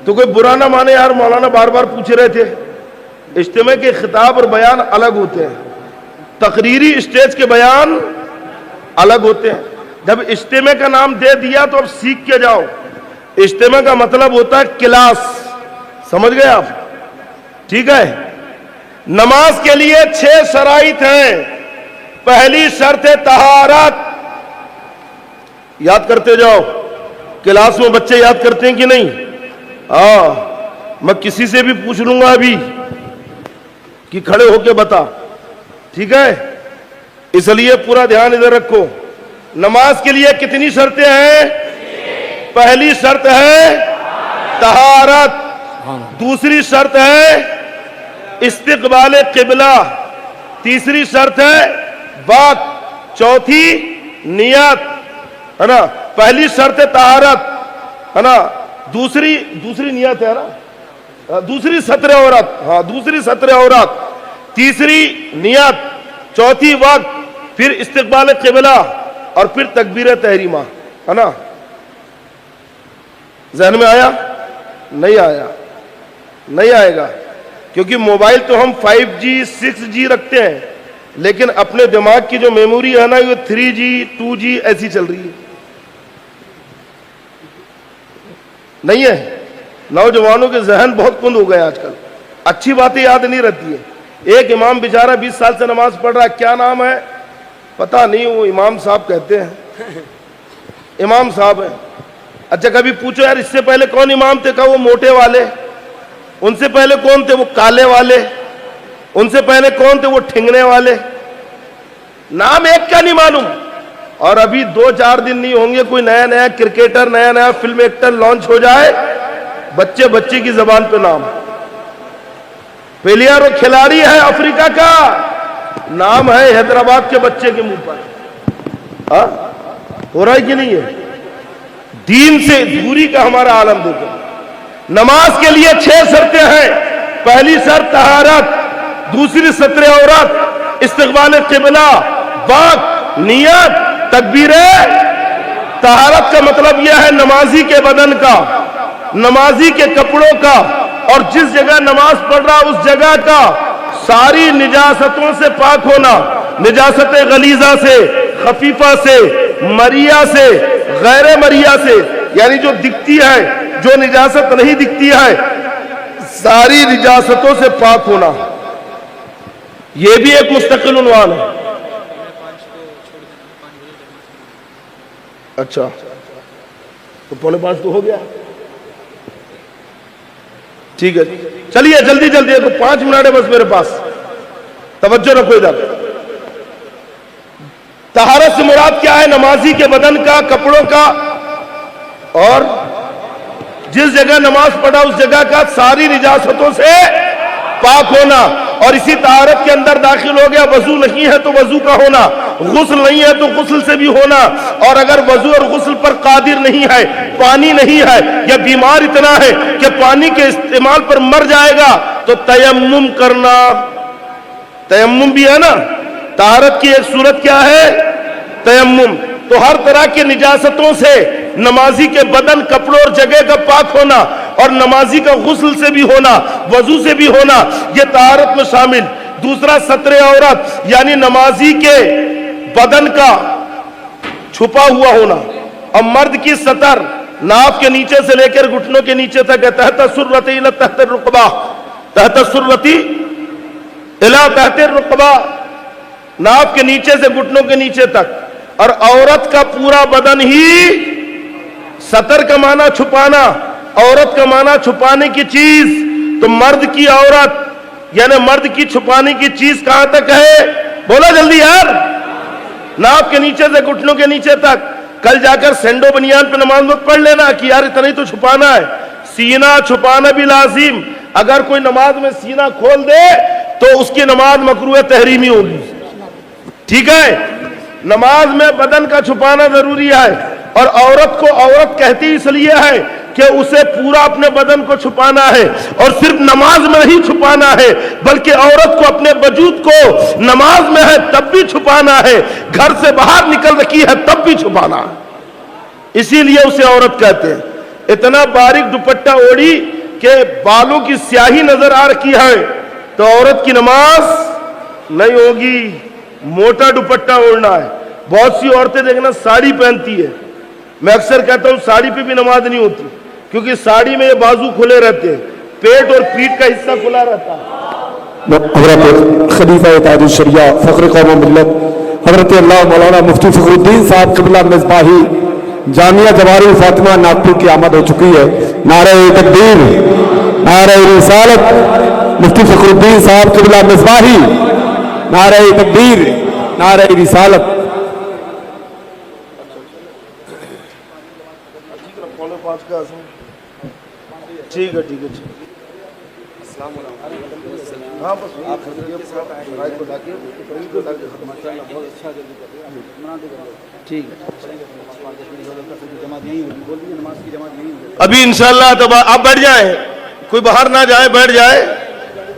تو کوئی برا نہ مانے یار، مولانا بار بار پوچھ رہے تھے، اجتماع کے خطاب اور بیان الگ ہوتے ہیں، تقریری اسٹیج کے بیان الگ ہوتے ہیں۔ جب اجتماع کا نام دے دیا تو اب سیکھ کے جاؤ، اجتماع کا مطلب ہوتا ہے کلاس، سمجھ گئے آپ؟ ٹھیک ہے۔ نماز کے لیے 6 شرائط ہیں۔ پہلی شرط ہے طہارت، یاد کرتے جاؤ، کلاس میں بچے یاد کرتے ہیں کہ نہیں؟ میں کسی سے بھی پوچھ لوں گا ابھی کہ کھڑے ہو کے بتا، ٹھیک ہے؟ اس لیے پورا دھیان ادھر رکھو۔ نماز کے لیے کتنی شرطیں ہیں؟ پہلی شرط ہے طہارت، دوسری شرط ہے استقبال قبلہ، تیسری شرط ہے وقت، چوتھی نیت، ہے نا؟ پہلی شرط طہارت، ہے نا؟ دوسری نیت ہے نا؟ دوسری ستر عورت، دوسری ستر عورت، تیسری نیت، چوتھی وقت، پھر استقبال قبلہ، اور پھر تکبیر تحریمہ، ہے نا؟ ذہن میں آیا؟ نہیں آیا؟ نہیں آئے گا، کیونکہ موبائل تو ہم 5G 6G رکھتے ہیں، لیکن اپنے دماغ کی جو میموری ہے نا یہ 3G 2G ایسی چل رہی ہے، نہیں ہے؟ نوجوانوں کے ذہن بہت کند ہو گئے آج کل، اچھی باتیں یاد نہیں رہتی ہے۔ ایک امام بیچارہ 20 سال سے نماز پڑھ رہا ہے، کیا نام ہے پتہ نہیں، وہ امام صاحب کہتے ہیں، امام صاحب ہیں۔ اچھا کبھی پوچھو یار اس سے پہلے کون امام تھے؟ کہا وہ موٹے والے۔ ان سے پہلے کون تھے؟ وہ کالے والے۔ ان سے پہلے کون تھے؟ وہ ٹھنگنے والے۔ نام ایک کا نہیں معلوم، اور ابھی 2-4 دن نہیں ہوں گے کوئی نیا نیا کرکٹر، نیا نیا فلم ایکٹر لانچ ہو جائے، بچے کی زبان پہ نام، پلیئر اور کھلاڑی ہے افریقہ کا، نام ہے حیدرآباد کے بچے کے منہ پر۔ ہو رہا ہے کہ نہیں ہے؟ دین سے دوری کا ہمارا عالم دیکھو۔ نماز کے لیے 6 شرطیں ہیں۔ پہلی شرط طہارت، دوسری ستر عورت، استقبال قبلہ، وقت، نیت، تکبیر۔ طہارت کا مطلب یہ ہے نمازی کے بدن کا، نمازی کے کپڑوں کا، اور جس جگہ نماز پڑھ رہا اس جگہ کا ساری نجاستوں سے پاک ہونا، نجاست غلیظہ سے، خفیفہ سے، مریہ سے، غیر مریہ سے، یعنی جو دکھتی ہے، جو نجاست نہیں دکھتی ہے، ساری نجاستوں سے پاک ہونا۔ یہ بھی ایک مستقل عنوان ہے. اچھا تو 4:45 تو ہو گیا. ٹھیک ہے چلیے جلدی جلدی, تو 5 منٹ ہے بس میرے پاس, توجہ رکھو ادھر. طہارت سے مراد کیا ہے؟ نمازی کے بدن کا, کپڑوں کا, اور جس جگہ نماز پڑھا اس جگہ کا ساری نجاستوں سے پاک ہونا. اور اسی طہارت کے اندر داخل ہو گیا وضو نہیں ہے تو وضو کا ہونا, غسل نہیں ہے تو غسل سے بھی ہونا, اور اگر وضو اور غسل پر قادر نہیں ہے, پانی نہیں ہے, یا بیمار اتنا ہے کہ پانی کے استعمال پر مر جائے گا, تو تیمم کرنا. تیمم بھی ہے نا, طہارت کی ایک صورت کیا ہے؟ تیمم. تو ہر طرح کی نجاستوں سے نمازی کے بدن, کپڑوں اور جگہ کا پاک ہونا, اور نمازی کا غسل سے بھی ہونا, وضو سے بھی ہونا, یہ طہارت میں شامل. دوسرا ستر عورت, یعنی نمازی کے بدن کا چھپا ہوا ہونا. اور مرد کی ستر ناف کے نیچے سے لے کر گھٹنوں کے نیچے تک ہے, تحت السرۃ الی تحت الرکبہ, تحت السرۃ الی تحت الرکبہ, ناف کے نیچے سے گھٹنوں کے نیچے تک. اور عورت کا پورا بدن ہی, ستر کا معنی چھپانا, عورت کا معنی چھپانے کی چیز. تو مرد کی عورت یعنی مرد کی چھپانے کی چیز کہاں تک ہے؟ بولا جلدی یار. ناف کے نیچے سے گھٹنوں کے نیچے تک. کل جا کر سینڈو بنیان پہ نماز مت پڑھ لینا کہ یار اتنا ہی تو چھپانا ہے. سینہ چھپانا بھی لازم. اگر کوئی نماز میں سینہ کھول دے تو اس کی نماز مکروہ تحریمی ہوگی. ٹھیک ہے, نماز میں بدن کا چھپانا ضروری ہے. اور عورت کو عورت کہتی اس لیے ہے کہ اسے پورا اپنے بدن کو چھپانا ہے, اور صرف نماز میں ہی چھپانا ہے, بلکہ عورت کو اپنے وجود کو نماز میں ہے تب بھی چھپانا ہے, گھر سے باہر نکل رکھی ہے تب بھی چھپانا ہے. اسی لیے اسے عورت کہتے ہیں. اتنا باریک دوپٹہ اوڑی کہ بالوں کی سیاہی نظر آ رکھی ہے تو عورت کی نماز نہیں ہوگی. موٹا دوپٹہ اوڑھنا ہے. بہت سی عورتیں دیکھنا ساڑی پہنتی ہے, میں اکثر کہتا ہوں ساڑی پہ بھی نماز نہیں ہوتی, کیونکہ ساڑی میں یہ بازو کھلے رہتے ہیں, پیٹ اور پیٹ کا حصہ کھلا رہتا ہے. حضرت خلیفہ تاج الشریعہ فخر قوم و ملت حضرت اللہ مولانا مفتی فخر الدین صاحب قبلہ مصباحی جامعہ جواری فاطمہ ناگپور کی آمد ہو چکی ہے. نعرہ تکبیر, نعرہ رسالت. مفتی فخر الدین صاحب قبلہ مصباحی, نعرہ تکبیر, نعرہ رسالت. ٹھیک ہے ٹھیک ہے ہاں بس ٹھیک ہے. ابھی انشاءاللہ تو آپ بیٹھ جائیں, کوئی باہر نہ جائے, بیٹھ جائے.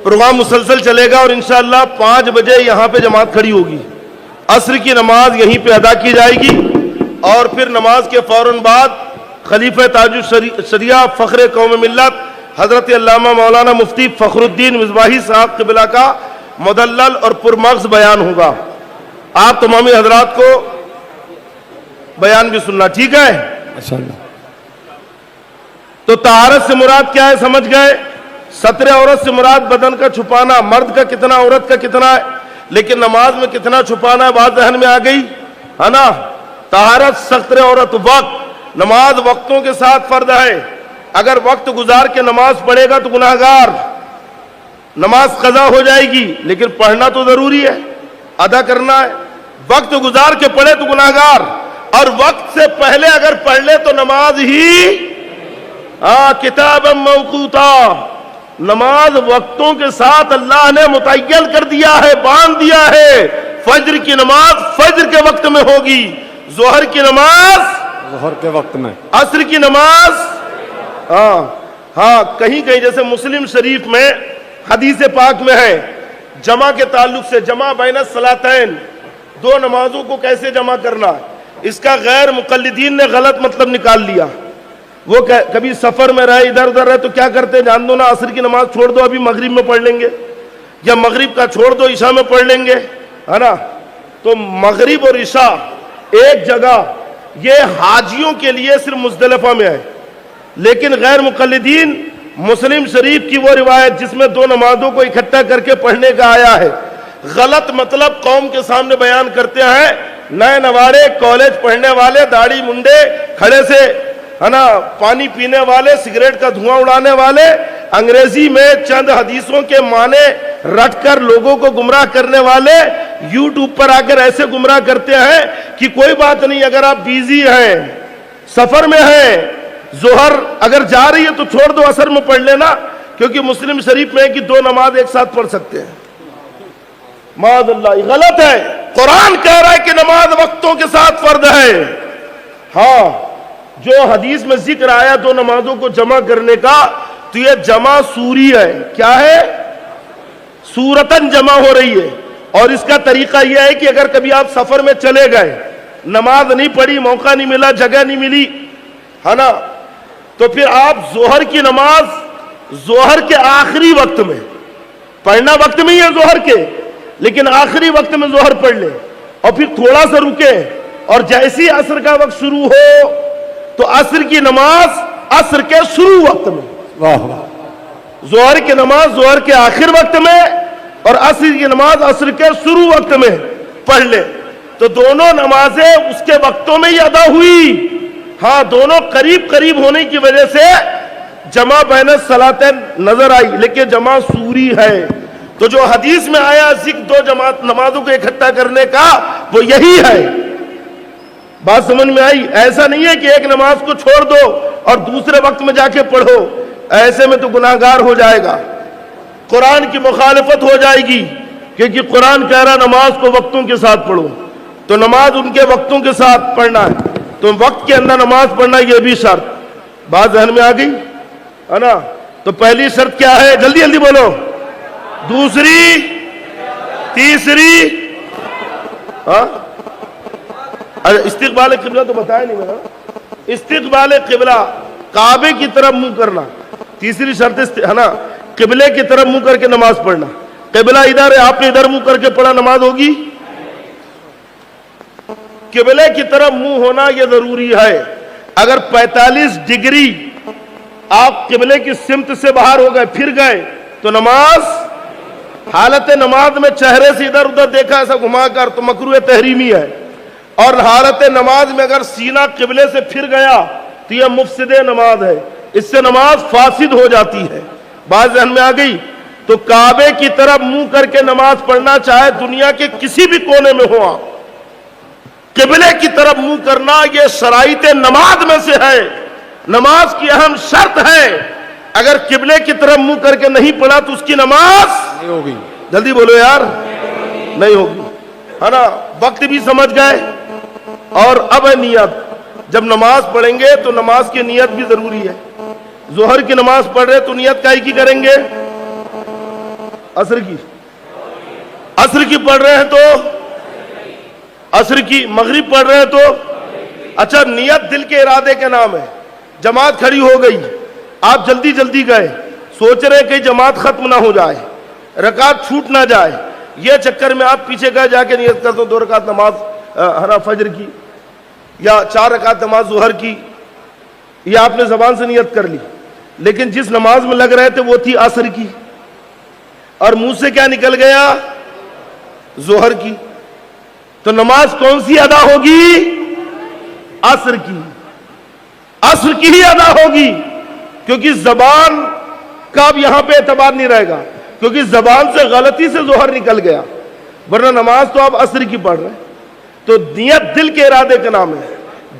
پروگرام مسلسل چلے گا اور انشاءاللہ 5 بجے یہاں پہ جماعت کھڑی ہوگی. عصر کی نماز یہیں پہ ادا کی جائے گی, اور پھر نماز کے فوراً بعد خلیفہ تاج الشریعہ فخر قوم ملت حضرت علامہ مولانا مفتی فخر الدین مصباحی صاحب قبلہ کا مدلل اور پرمغز بیان ہوگا. آپ تمامی حضرات کو بیان بھی سننا. ٹھیک ہے ماشاءاللہ. تو طہارت سے مراد کیا ہے سمجھ گئے؟ ستر عورت سے مراد بدن کا چھپانا, مرد کا کتنا عورت کا کتنا ہے, لیکن نماز میں کتنا چھپانا ہے بات ذہن میں آ گئی ہے نا. طہارت ستر عورت, وقت, نماز وقتوں کے ساتھ فرض ہے. اگر وقت گزار کے نماز پڑھے گا تو گناہگار, نماز قضا ہو جائے گی, لیکن پڑھنا تو ضروری ہے, ادا کرنا ہے. وقت گزار کے پڑھے تو گناہگار, اور وقت سے پہلے اگر پڑھ لے تو نماز ہی کتاب موقوتا, نماز وقتوں کے ساتھ اللہ نے متعین کر دیا ہے, باندھ دیا ہے. فجر کی نماز فجر کے وقت میں ہوگی, ظہر کی نماز ظہر کے وقت میں, عصر کی نماز کہیں کہیں جیسے مسلم شریف میں حدیث پاک میں ہے جمع کے تعلق سے, جمع بین الصلاتین, 2 نمازوں کو کیسے جمع کرنا ہے. اس کا غیر مقلدین نے غلط مطلب نکال لیا. وہ کبھی سفر میں رہے, ادھر ادھر رہے تو کیا کرتے ہیں جان دو نا, عصر کی نماز چھوڑ دو, ابھی مغرب میں پڑھ لیں گے, یا مغرب کا چھوڑ دو عشاء میں پڑھ لیں گے, ہے نا. تو مغرب اور عشاء ایک جگہ, یہ حاجیوں کے لیے صرف مزدلفہ میں ہے. لیکن غیر مقلدین مسلم شریف کی وہ روایت جس میں 2 نمازوں کو اکٹھا کر کے پڑھنے کا آیا ہے, غلط مطلب قوم کے سامنے بیان کرتے ہیں. نئے نوارے کالج پڑھنے والے داڑھی منڈے کھڑے سے ہے نا پانی پینے والے سگریٹ کا دھواں اڑانے والے انگریزی میں چند حدیثوں کے معنی رٹ کر لوگوں کو گمراہ کرنے والے یوٹیوب پر آ کر ایسے گمراہ کرتے ہیں کہ کوئی بات نہیں, اگر آپ بیزی ہیں سفر میں ہیں ظہر اگر جا رہی ہے تو چھوڑ دو, عصر میں پڑھ لینا, کیونکہ مسلم شریف میں ہے کہ 2 نماز ایک ساتھ پڑھ سکتے ہیں. معاذ اللہ, غلط ہے. قرآن کہہ رہا ہے کہ نماز وقتوں کے ساتھ فرض ہے. ہاں جو حدیث میں ذکر آیا 2 نمازوں کو جمع کرنے کا, تو یہ جمع سوری ہے. کیا ہے؟ سورتن جمع ہو رہی ہے. اور اس کا طریقہ یہ ہے کہ اگر کبھی آپ سفر میں چلے گئے, نماز نہیں پڑھی, موقع نہیں ملا, جگہ نہیں ملی, ہے نا, تو پھر آپ ظہر کی نماز ظہر کے آخری وقت میں پڑھنا, وقت میں ہی ہے ظہر کے, لیکن آخری وقت میں ظہر پڑھ لیں اور پھر تھوڑا سا رکے, اور جیسی عصر کا وقت شروع ہو تو عصر کی نماز عصر کے شروع وقت میں, ظہر کی نماز ظہر کے آخر وقت میں اور عصر کی نماز عصر کے شروع وقت میں پڑھ لیں. تو دونوں نمازیں اس کے وقتوں میں ہی ادا ہوئی. ہاں دونوں قریب قریب ہونے کی وجہ سے جمع بین الصلاتین نظر آئی, لیکن جمع سوری ہے. تو جو حدیث میں آیا ذکر 2 نمازوں کو اکٹھا کرنے کا, وہ یہی ہے. بات سمجھ میں آئی؟ ایسا نہیں ہے کہ ایک نماز کو چھوڑ دو اور دوسرے وقت میں جا کے پڑھو, ایسے میں تو گناہگار ہو جائے گا, قرآن کی مخالفت ہو جائے گی, کیونکہ قرآن کہہ رہا نماز کو وقتوں کے ساتھ پڑھو. تو نماز ان کے وقتوں کے ساتھ پڑھنا ہے, تو وقت کے اندر نماز پڑھنا یہ بھی شرط. بات ذہن میں آ گئی ہے نا؟ تو پہلی شرط کیا ہے؟ جلدی جلدی بولو. دوسری, تیسری, ہاں استقبال قبلہ تو بتایا نہیں میں نے. استقبال قبلہ, کعبے کی طرف منہ کرنا, تیسری شرط ہے نا. قبلے کی طرف منہ کر کے نماز پڑھنا. قبلہ ادھر ہے, آپ نے ادھر منہ کر کے پڑھا, نماز ہوگی؟ قبلے کی طرف منہ ہونا یہ ضروری ہے. اگر 45 ڈگری آپ قبلے کی سمت سے باہر ہو گئے, پھر گئے, تو نماز حالت نماز میں چہرے سے ادھر ادھر دیکھا ایسا گھما کر, تو مکروہ تحریمی ہے. اور حالت نماز میں اگر سینہ قبلے سے پھر گیا تو یہ مفسد نماز ہے, اس سے نماز فاسد ہو جاتی ہے. بات ذہن میں آ گئی؟ تو کعبے کی طرف منہ کر کے نماز پڑھنا, چاہے دنیا کے کسی بھی کونے میں ہو آپ, قبلے کی طرف منہ کرنا یہ شرائط نماز میں سے ہے, نماز کی اہم شرط ہے. اگر قبلے کی طرف منہ کر کے نہیں پڑھا تو اس کی نماز نہیں ہوگی. جلدی بولو یار, نہیں ہوگی, ہے نا. وقت بھی سمجھ گئے, اور اب ہے نیت. جب نماز پڑھیں گے تو نماز کی نیت بھی ضروری ہے. ظہر کی نماز پڑھ رہے تو نیت کائی کی کریں گے؟ عصر کی. عصر کی پڑھ رہے ہیں تو عصر کی. مغرب پڑھ رہے ہیں تو اچھا, نیت دل کے ارادے کے نام ہے. جماعت کھڑی ہو گئی, آپ جلدی جلدی گئے, سوچ رہے کہ جماعت ختم نہ ہو جائے, رکعت چھوٹ نہ جائے, یہ چکر میں آپ پیچھے گئے, جا کے نیت کر دو 2 رکعت نماز فجر کی, یا 4 رکعت نماز ظہر کی, یہ آپ نے زبان سے نیت کر لی, لیکن جس نماز میں لگ رہے تھے وہ تھی عصر کی, اور منہ سے کیا نکل گیا؟ ظہر کی. تو نماز کون سی ادا ہوگی؟ عصر کی. عصر کی ہی ادا ہوگی, کیونکہ زبان کا اب یہاں پہ اعتبار نہیں رہے گا, کیونکہ زبان سے غلطی سے ظہر نکل گیا, ورنہ نماز تو آپ عصر کی پڑھ رہے ہیں. تو نیت دل کے ارادے کا نام ہے.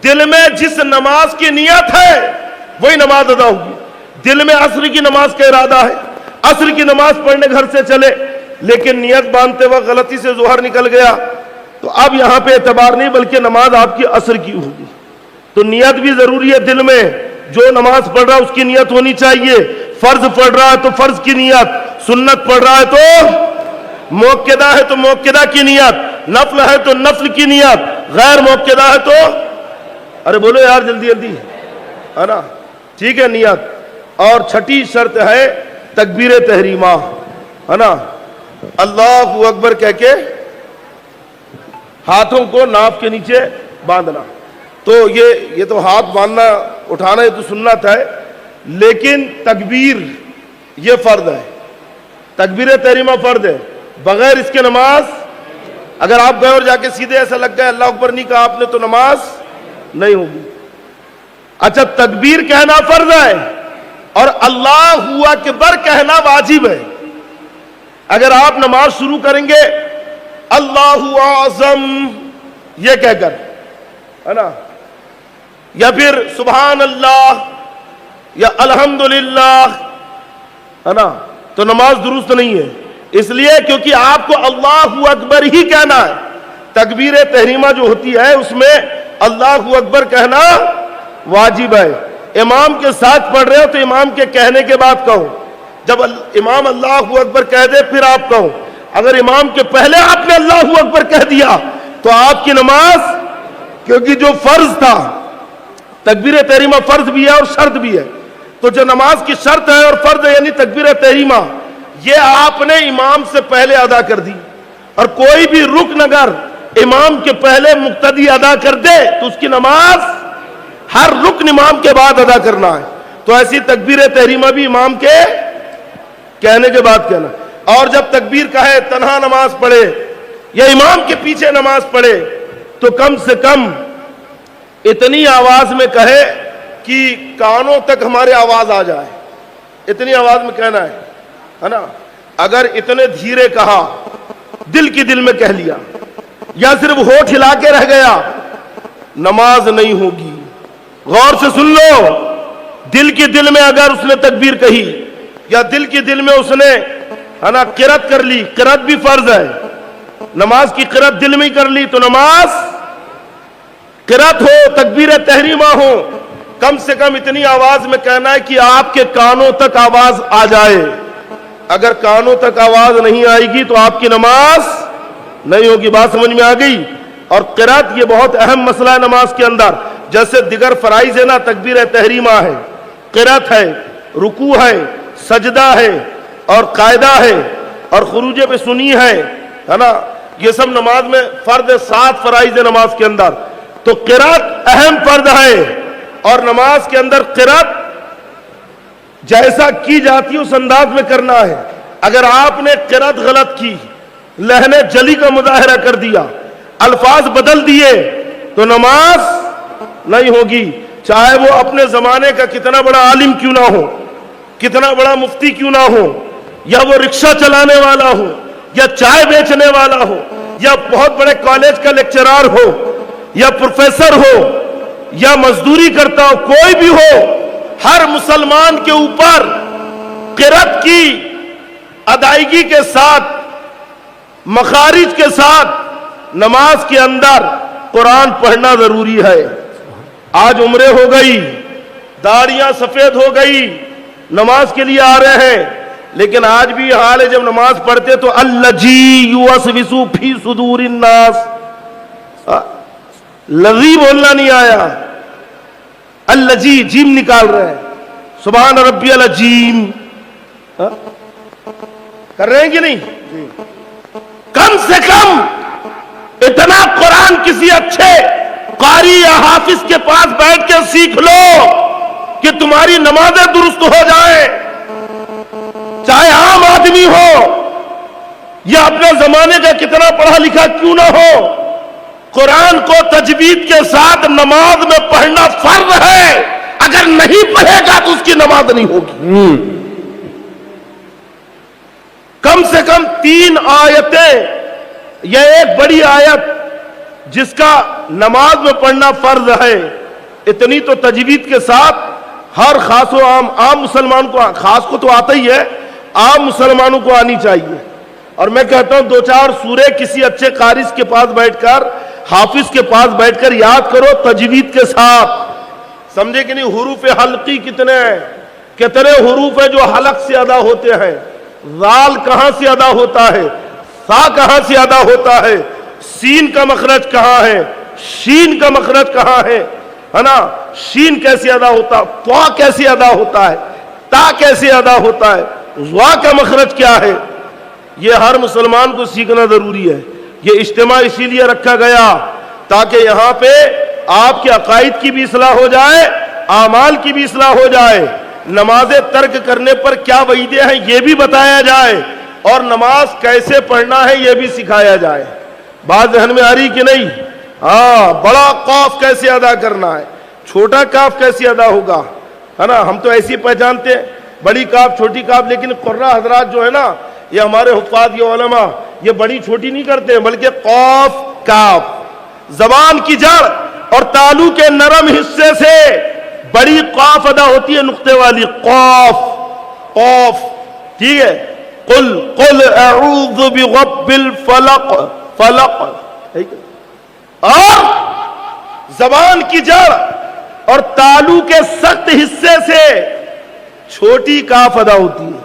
دل میں جس نماز کی نیت ہے وہی نماز ادا ہوگی. دل میں عصر کی نماز کا ارادہ ہے, عصر کی نماز پڑھنے گھر سے چلے, لیکن نیت باندھتے وقت غلطی سے ظہر نکل گیا, تو اب یہاں پہ اعتبار نہیں, بلکہ نماز آپ کی عصر کی ہوگی. تو نیت بھی ضروری ہے دل میں. جو نماز پڑھ رہا ہے اس کی نیت ہونی چاہیے. فرض پڑھ رہا ہے تو فرض کی نیت, سنت پڑھ رہا ہے تو موقدہ ہے تو موقدہ کی نیت, نفل ہے تو نفل کی نیت, غیر موقدہ ہے تو, ارے بولو یار جلدی جلدی, ہے نا. ٹھیک ہے, نیت. اور چھٹی شرط ہے تکبیر تحریمہ, ہے نا. اللہ اکبر کہہ کے ہاتھوں کو ناف کے نیچے باندھنا. تو یہ تو ہاتھ باندھنا اٹھانا یہ تو سنت ہے, لیکن تکبیر یہ فرض ہے. تکبیر تحریمہ فرض ہے. بغیر اس کے نماز، اگر آپ گئے اور جا کے سیدھے ایسا لگ گئے اللہ اکبر نہیں کہا آپ نے تو نماز نہیں ہوگی۔ اچھا تکبیر کہنا فرض ہے اور اللہ اکبر کہنا واجب ہے۔ اگر آپ نماز شروع کریں گے اللہ اعظم یہ کہہ کر، ہے نا، یا پھر سبحان اللہ یا الحمدللہ، ہے نا، تو نماز درست نہیں ہے۔ اس لیے کیونکہ آپ کو اللہ اکبر ہی کہنا ہے۔ تکبیر تحریمہ جو ہوتی ہے اس میں اللہ اکبر کہنا واجب ہے۔ امام کے ساتھ پڑھ رہے ہو تو امام کے کہنے کے بعد کہو، جب امام اللہ اکبر کہہ دے پھر آپ کہو۔ اگر امام کے پہلے آپ نے اللہ اکبر کہہ دیا تو آپ کی نماز، کیونکہ جو فرض تھا، تکبیر تحریمہ فرض بھی ہے اور شرط بھی ہے، تو جو نماز کی شرط ہے اور فرض ہے یعنی تکبیر تحریمہ، یہ آپ نے امام سے پہلے ادا کر دی۔ اور کوئی بھی رکن اگر امام کے پہلے مقتدی ادا کر دے تو اس کی نماز ہر رکن امام کے بعد ادا کرنا ہے۔ تو ایسی تکبیر تحریمہ بھی امام کے کہنے کے بعد کہنا۔ اور جب تکبیر کہے تنہا نماز پڑھے یا امام کے پیچھے نماز پڑھے تو کم سے کم اتنی آواز میں کہے کہ کانوں تک ہمارے آواز آ جائے، اتنی آواز میں کہنا ہے نا۔ اگر اتنے دھیرے کہا، دل کی دل میں کہہ لیا یا صرف ہونٹ ہلا کے رہ گیا، نماز نہیں ہوگی۔ غور سے سن لو، دل کی دل میں اگر اس نے تکبیر کہی یا دل کی دل میں اس نے، ہے نا، قرات کر لی، قرات بھی فرض ہے، نماز کی قرات دل میں ہی کر لی تو نماز، قرات ہو تکبیر تحریمہ ہو، کم سے کم اتنی آواز میں کہنا ہے کہ آپ کے کانوں تک آواز آ جائے۔ اگر کانوں تک آواز نہیں آئے گی تو آپ کی نماز نہیں ہوگی۔ بات سمجھ میں آ گئی؟ اور قرات یہ بہت اہم مسئلہ ہے نماز کے اندر، جیسے دیگر فرائض ہے نا، تکبیر تحریمہ ہے، قرات ہے، رکوع ہے، سجدہ ہے اور قاعدہ ہے اور خروج پہ سنی ہے نا، یہ سب نماز میں فرض ہے۔ 7 فرائض ہے نماز کے اندر، تو قرات اہم فرض ہے۔ اور نماز کے اندر قرات جیسا کی جاتی اس انداز میں کرنا ہے۔ اگر آپ نے قرات غلط کی، لہن جلی کا مظاہرہ کر دیا، الفاظ بدل دیے تو نماز نہیں ہوگی، چاہے وہ اپنے زمانے کا کتنا بڑا عالم کیوں نہ ہو، کتنا بڑا مفتی کیوں نہ ہو، یا وہ رکشہ چلانے والا ہو یا چائے بیچنے والا ہو یا بہت بڑے کالج کا لیکچرار ہو یا پروفیسر ہو یا مزدوری کرتا ہو، کوئی بھی ہو، ہر مسلمان کے اوپر قرات کی ادائیگی کے ساتھ، مخارج کے ساتھ نماز کے اندر قرآن پڑھنا ضروری ہے۔ آج عمریں ہو گئی، داڑیاں سفید ہو گئی، نماز کے لیے آ رہے ہیں، لیکن آج بھی حال ہے جب نماز پڑھتے تو الذی یوسوس فی صدور الناس، لذی بولنا نہیں آیا، الذی جیم نکال رہے ہیں، سبحان ربی العظیم کر رہے ہیں کہ نہیں؟ کم سے کم اتنا قرآن کسی اچھے قاری یا حافظ کے پاس بیٹھ کے سیکھ لو کہ تمہاری نمازیں درست ہو جائیں، چاہے عام آدمی ہو یا اپنے زمانے کا کتنا پڑھا لکھا کیوں نہ ہو، قرآن کو تجوید کے ساتھ نماز میں پڑھنا فرض ہے۔ اگر نہیں پڑھے گا تو اس کی نماز نہیں ہوگی۔ کم سے کم 3 آیتیں، یہ ایک بڑی آیت جس کا نماز میں پڑھنا فرض ہے، اتنی تو تجوید کے ساتھ ہر خاص و عام مسلمان کو، خاص کو تو آتا ہی ہے، عام مسلمانوں کو آنی چاہیے۔ اور میں کہتا ہوں 2-4 سورے کسی اچھے قاری کے پاس بیٹھ کر، حافظ کے پاس بیٹھ کر یاد کرو تجوید کے ساتھ، سمجھے کہ نہیں؟ حروف حلقی کتنے ہیں، کتنے حروف ہیں جو حلق سے ادا ہوتے ہیں، ذال کہاں سے ادا ہوتا ہے، سا کہاں سے ادا ہوتا ہے، سین کا مخرج کہاں ہے، شین کا مخرج کہاں ہے نا، شین کیسے ادا ہوتا ہے، طا کیسے ادا ہوتا ہے، تا کیسے ادا ہوتا ہے، ظا کا مخرج کیا ہے، یہ ہر مسلمان کو سیکھنا ضروری ہے۔ یہ اجتماع اسی لیے رکھا گیا تاکہ یہاں پہ آپ کے عقائد کی بھی اصلاح ہو جائے، اعمال کی بھی اصلاح ہو جائے، نمازیں ترک کرنے پر کیا وعیدیں ہیں یہ بھی بتایا جائے، اور نماز کیسے پڑھنا ہے یہ بھی سکھایا جائے. بات ذہن میں آ رہی کہ نہیں؟ ہاں، بڑا قاف کیسے ادا کرنا ہے، چھوٹا کاف کیسے ادا ہوگا، ہے نا. ہم تو ایسی پہچانتے ہیں بڑی کاف چھوٹی کاف، لیکن قراء حضرات جو ہے نا، یہ ہمارے حفاظ یہ علماء یہ بڑی چھوٹی نہیں کرتے، بلکہ قاف کاف زبان کی جڑ اور تالو کے نرم حصے سے بڑی قاف ادا ہوتی ہے، نقطے والی قاف. قاف ٹھیک ہے. قل اعوذ برب الفلق، فلق. اور زبان کی جڑ اور تالو کے سخت حصے سے چھوٹی کاف ادا ہوتی ہے.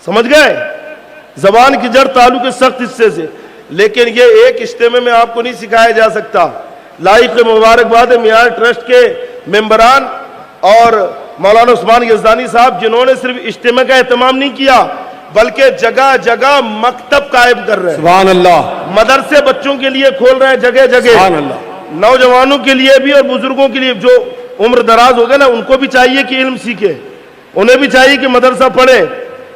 سمجھ گئے؟ زبان کی جڑ تالو کے سخت حصے سے. لیکن یہ ایک اجتماع میں آپ کو نہیں سکھایا جا سکتا. لائق مبارکباد ہے معیار ٹرسٹ کے ممبران اور مولانا عثمان یزدانی صاحب، جنہوں نے صرف اجتماع کا اہتمام نہیں کیا بلکہ جگہ جگہ مکتب قائم کر رہے ہیں. سبحان اللہ. مدرسے بچوں کے لیے کھول رہے ہیں جگہ جگہ. سبحان اللہ. نوجوانوں کے لیے بھی اور بزرگوں کے لیے، جو عمر دراز ہو گئے نا، ان کو بھی چاہیے کہ علم سیکھے، انہیں بھی چاہیے کہ مدرسہ پڑھے.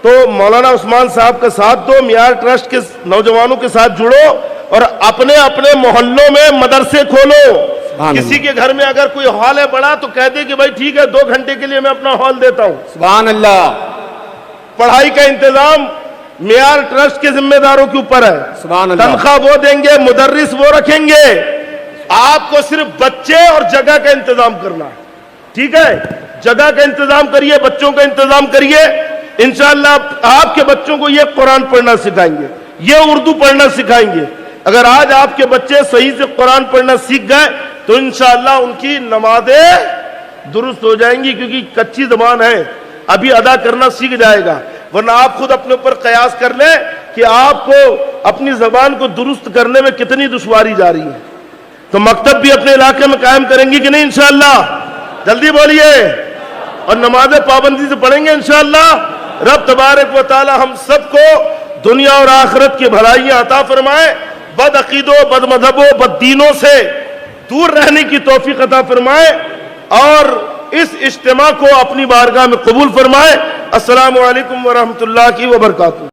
تو مولانا عثمان صاحب کا ساتھ دو، معیار ٹرسٹ کے نوجوانوں کے ساتھ جڑو اور اپنے اپنے محلوں میں مدرسے کھولو. کسی کے گھر میں اگر کوئی ہال ہے بڑا تو کہہ دے کہ بھائی ٹھیک ہے 2 گھنٹے کے لیے میں اپنا ہال دیتا ہوں. سبحان اللہ. پڑھائی کا انتظام معیار ٹرسٹ کے ذمہ داروں کے اوپر ہے. سبحان اللہ. تنخواہ وہ دیں گے، مدرس وہ رکھیں گے، آپ کو صرف بچے اور جگہ کا انتظام کرنا ہے. ٹھیک ہے؟ جگہ کا انتظام کریے، بچوں کا انتظام کریے. انشاءاللہ آپ کے بچوں کو یہ قرآن پڑھنا سکھائیں گے، یہ اردو پڑھنا سکھائیں گے. اگر آج آپ کے بچے صحیح سے قرآن پڑھنا سیکھ گئے تو انشاءاللہ ان کی نمازیں درست ہو جائیں گی، کیونکہ کچی زبان ہے، ابھی ادا کرنا سیکھ جائے گا. ورنہ آپ خود اپنے اوپر قیاس کر لیں کہ آپ کو اپنی زبان کو درست کرنے میں کتنی دشواری جا رہی ہے. تو مکتب بھی اپنے علاقے میں قائم کریں گی کہ نہیں انشاءاللہ؟ جلدی بولیے. اور نمازیں پابندی سے پڑھیں گے انشاءاللہ. رب تبارک و تعالی ہم سب کو دنیا اور آخرت کی بھلائیاں عطا فرمائے، بد عقیدوں، بد مذہبوں، بد دینوں سے دور رہنے کی توفیق عطا فرمائے اور اس اجتماع کو اپنی بارگاہ میں قبول فرمائے. السلام علیکم ورحمۃ اللہ وبرکاتہ.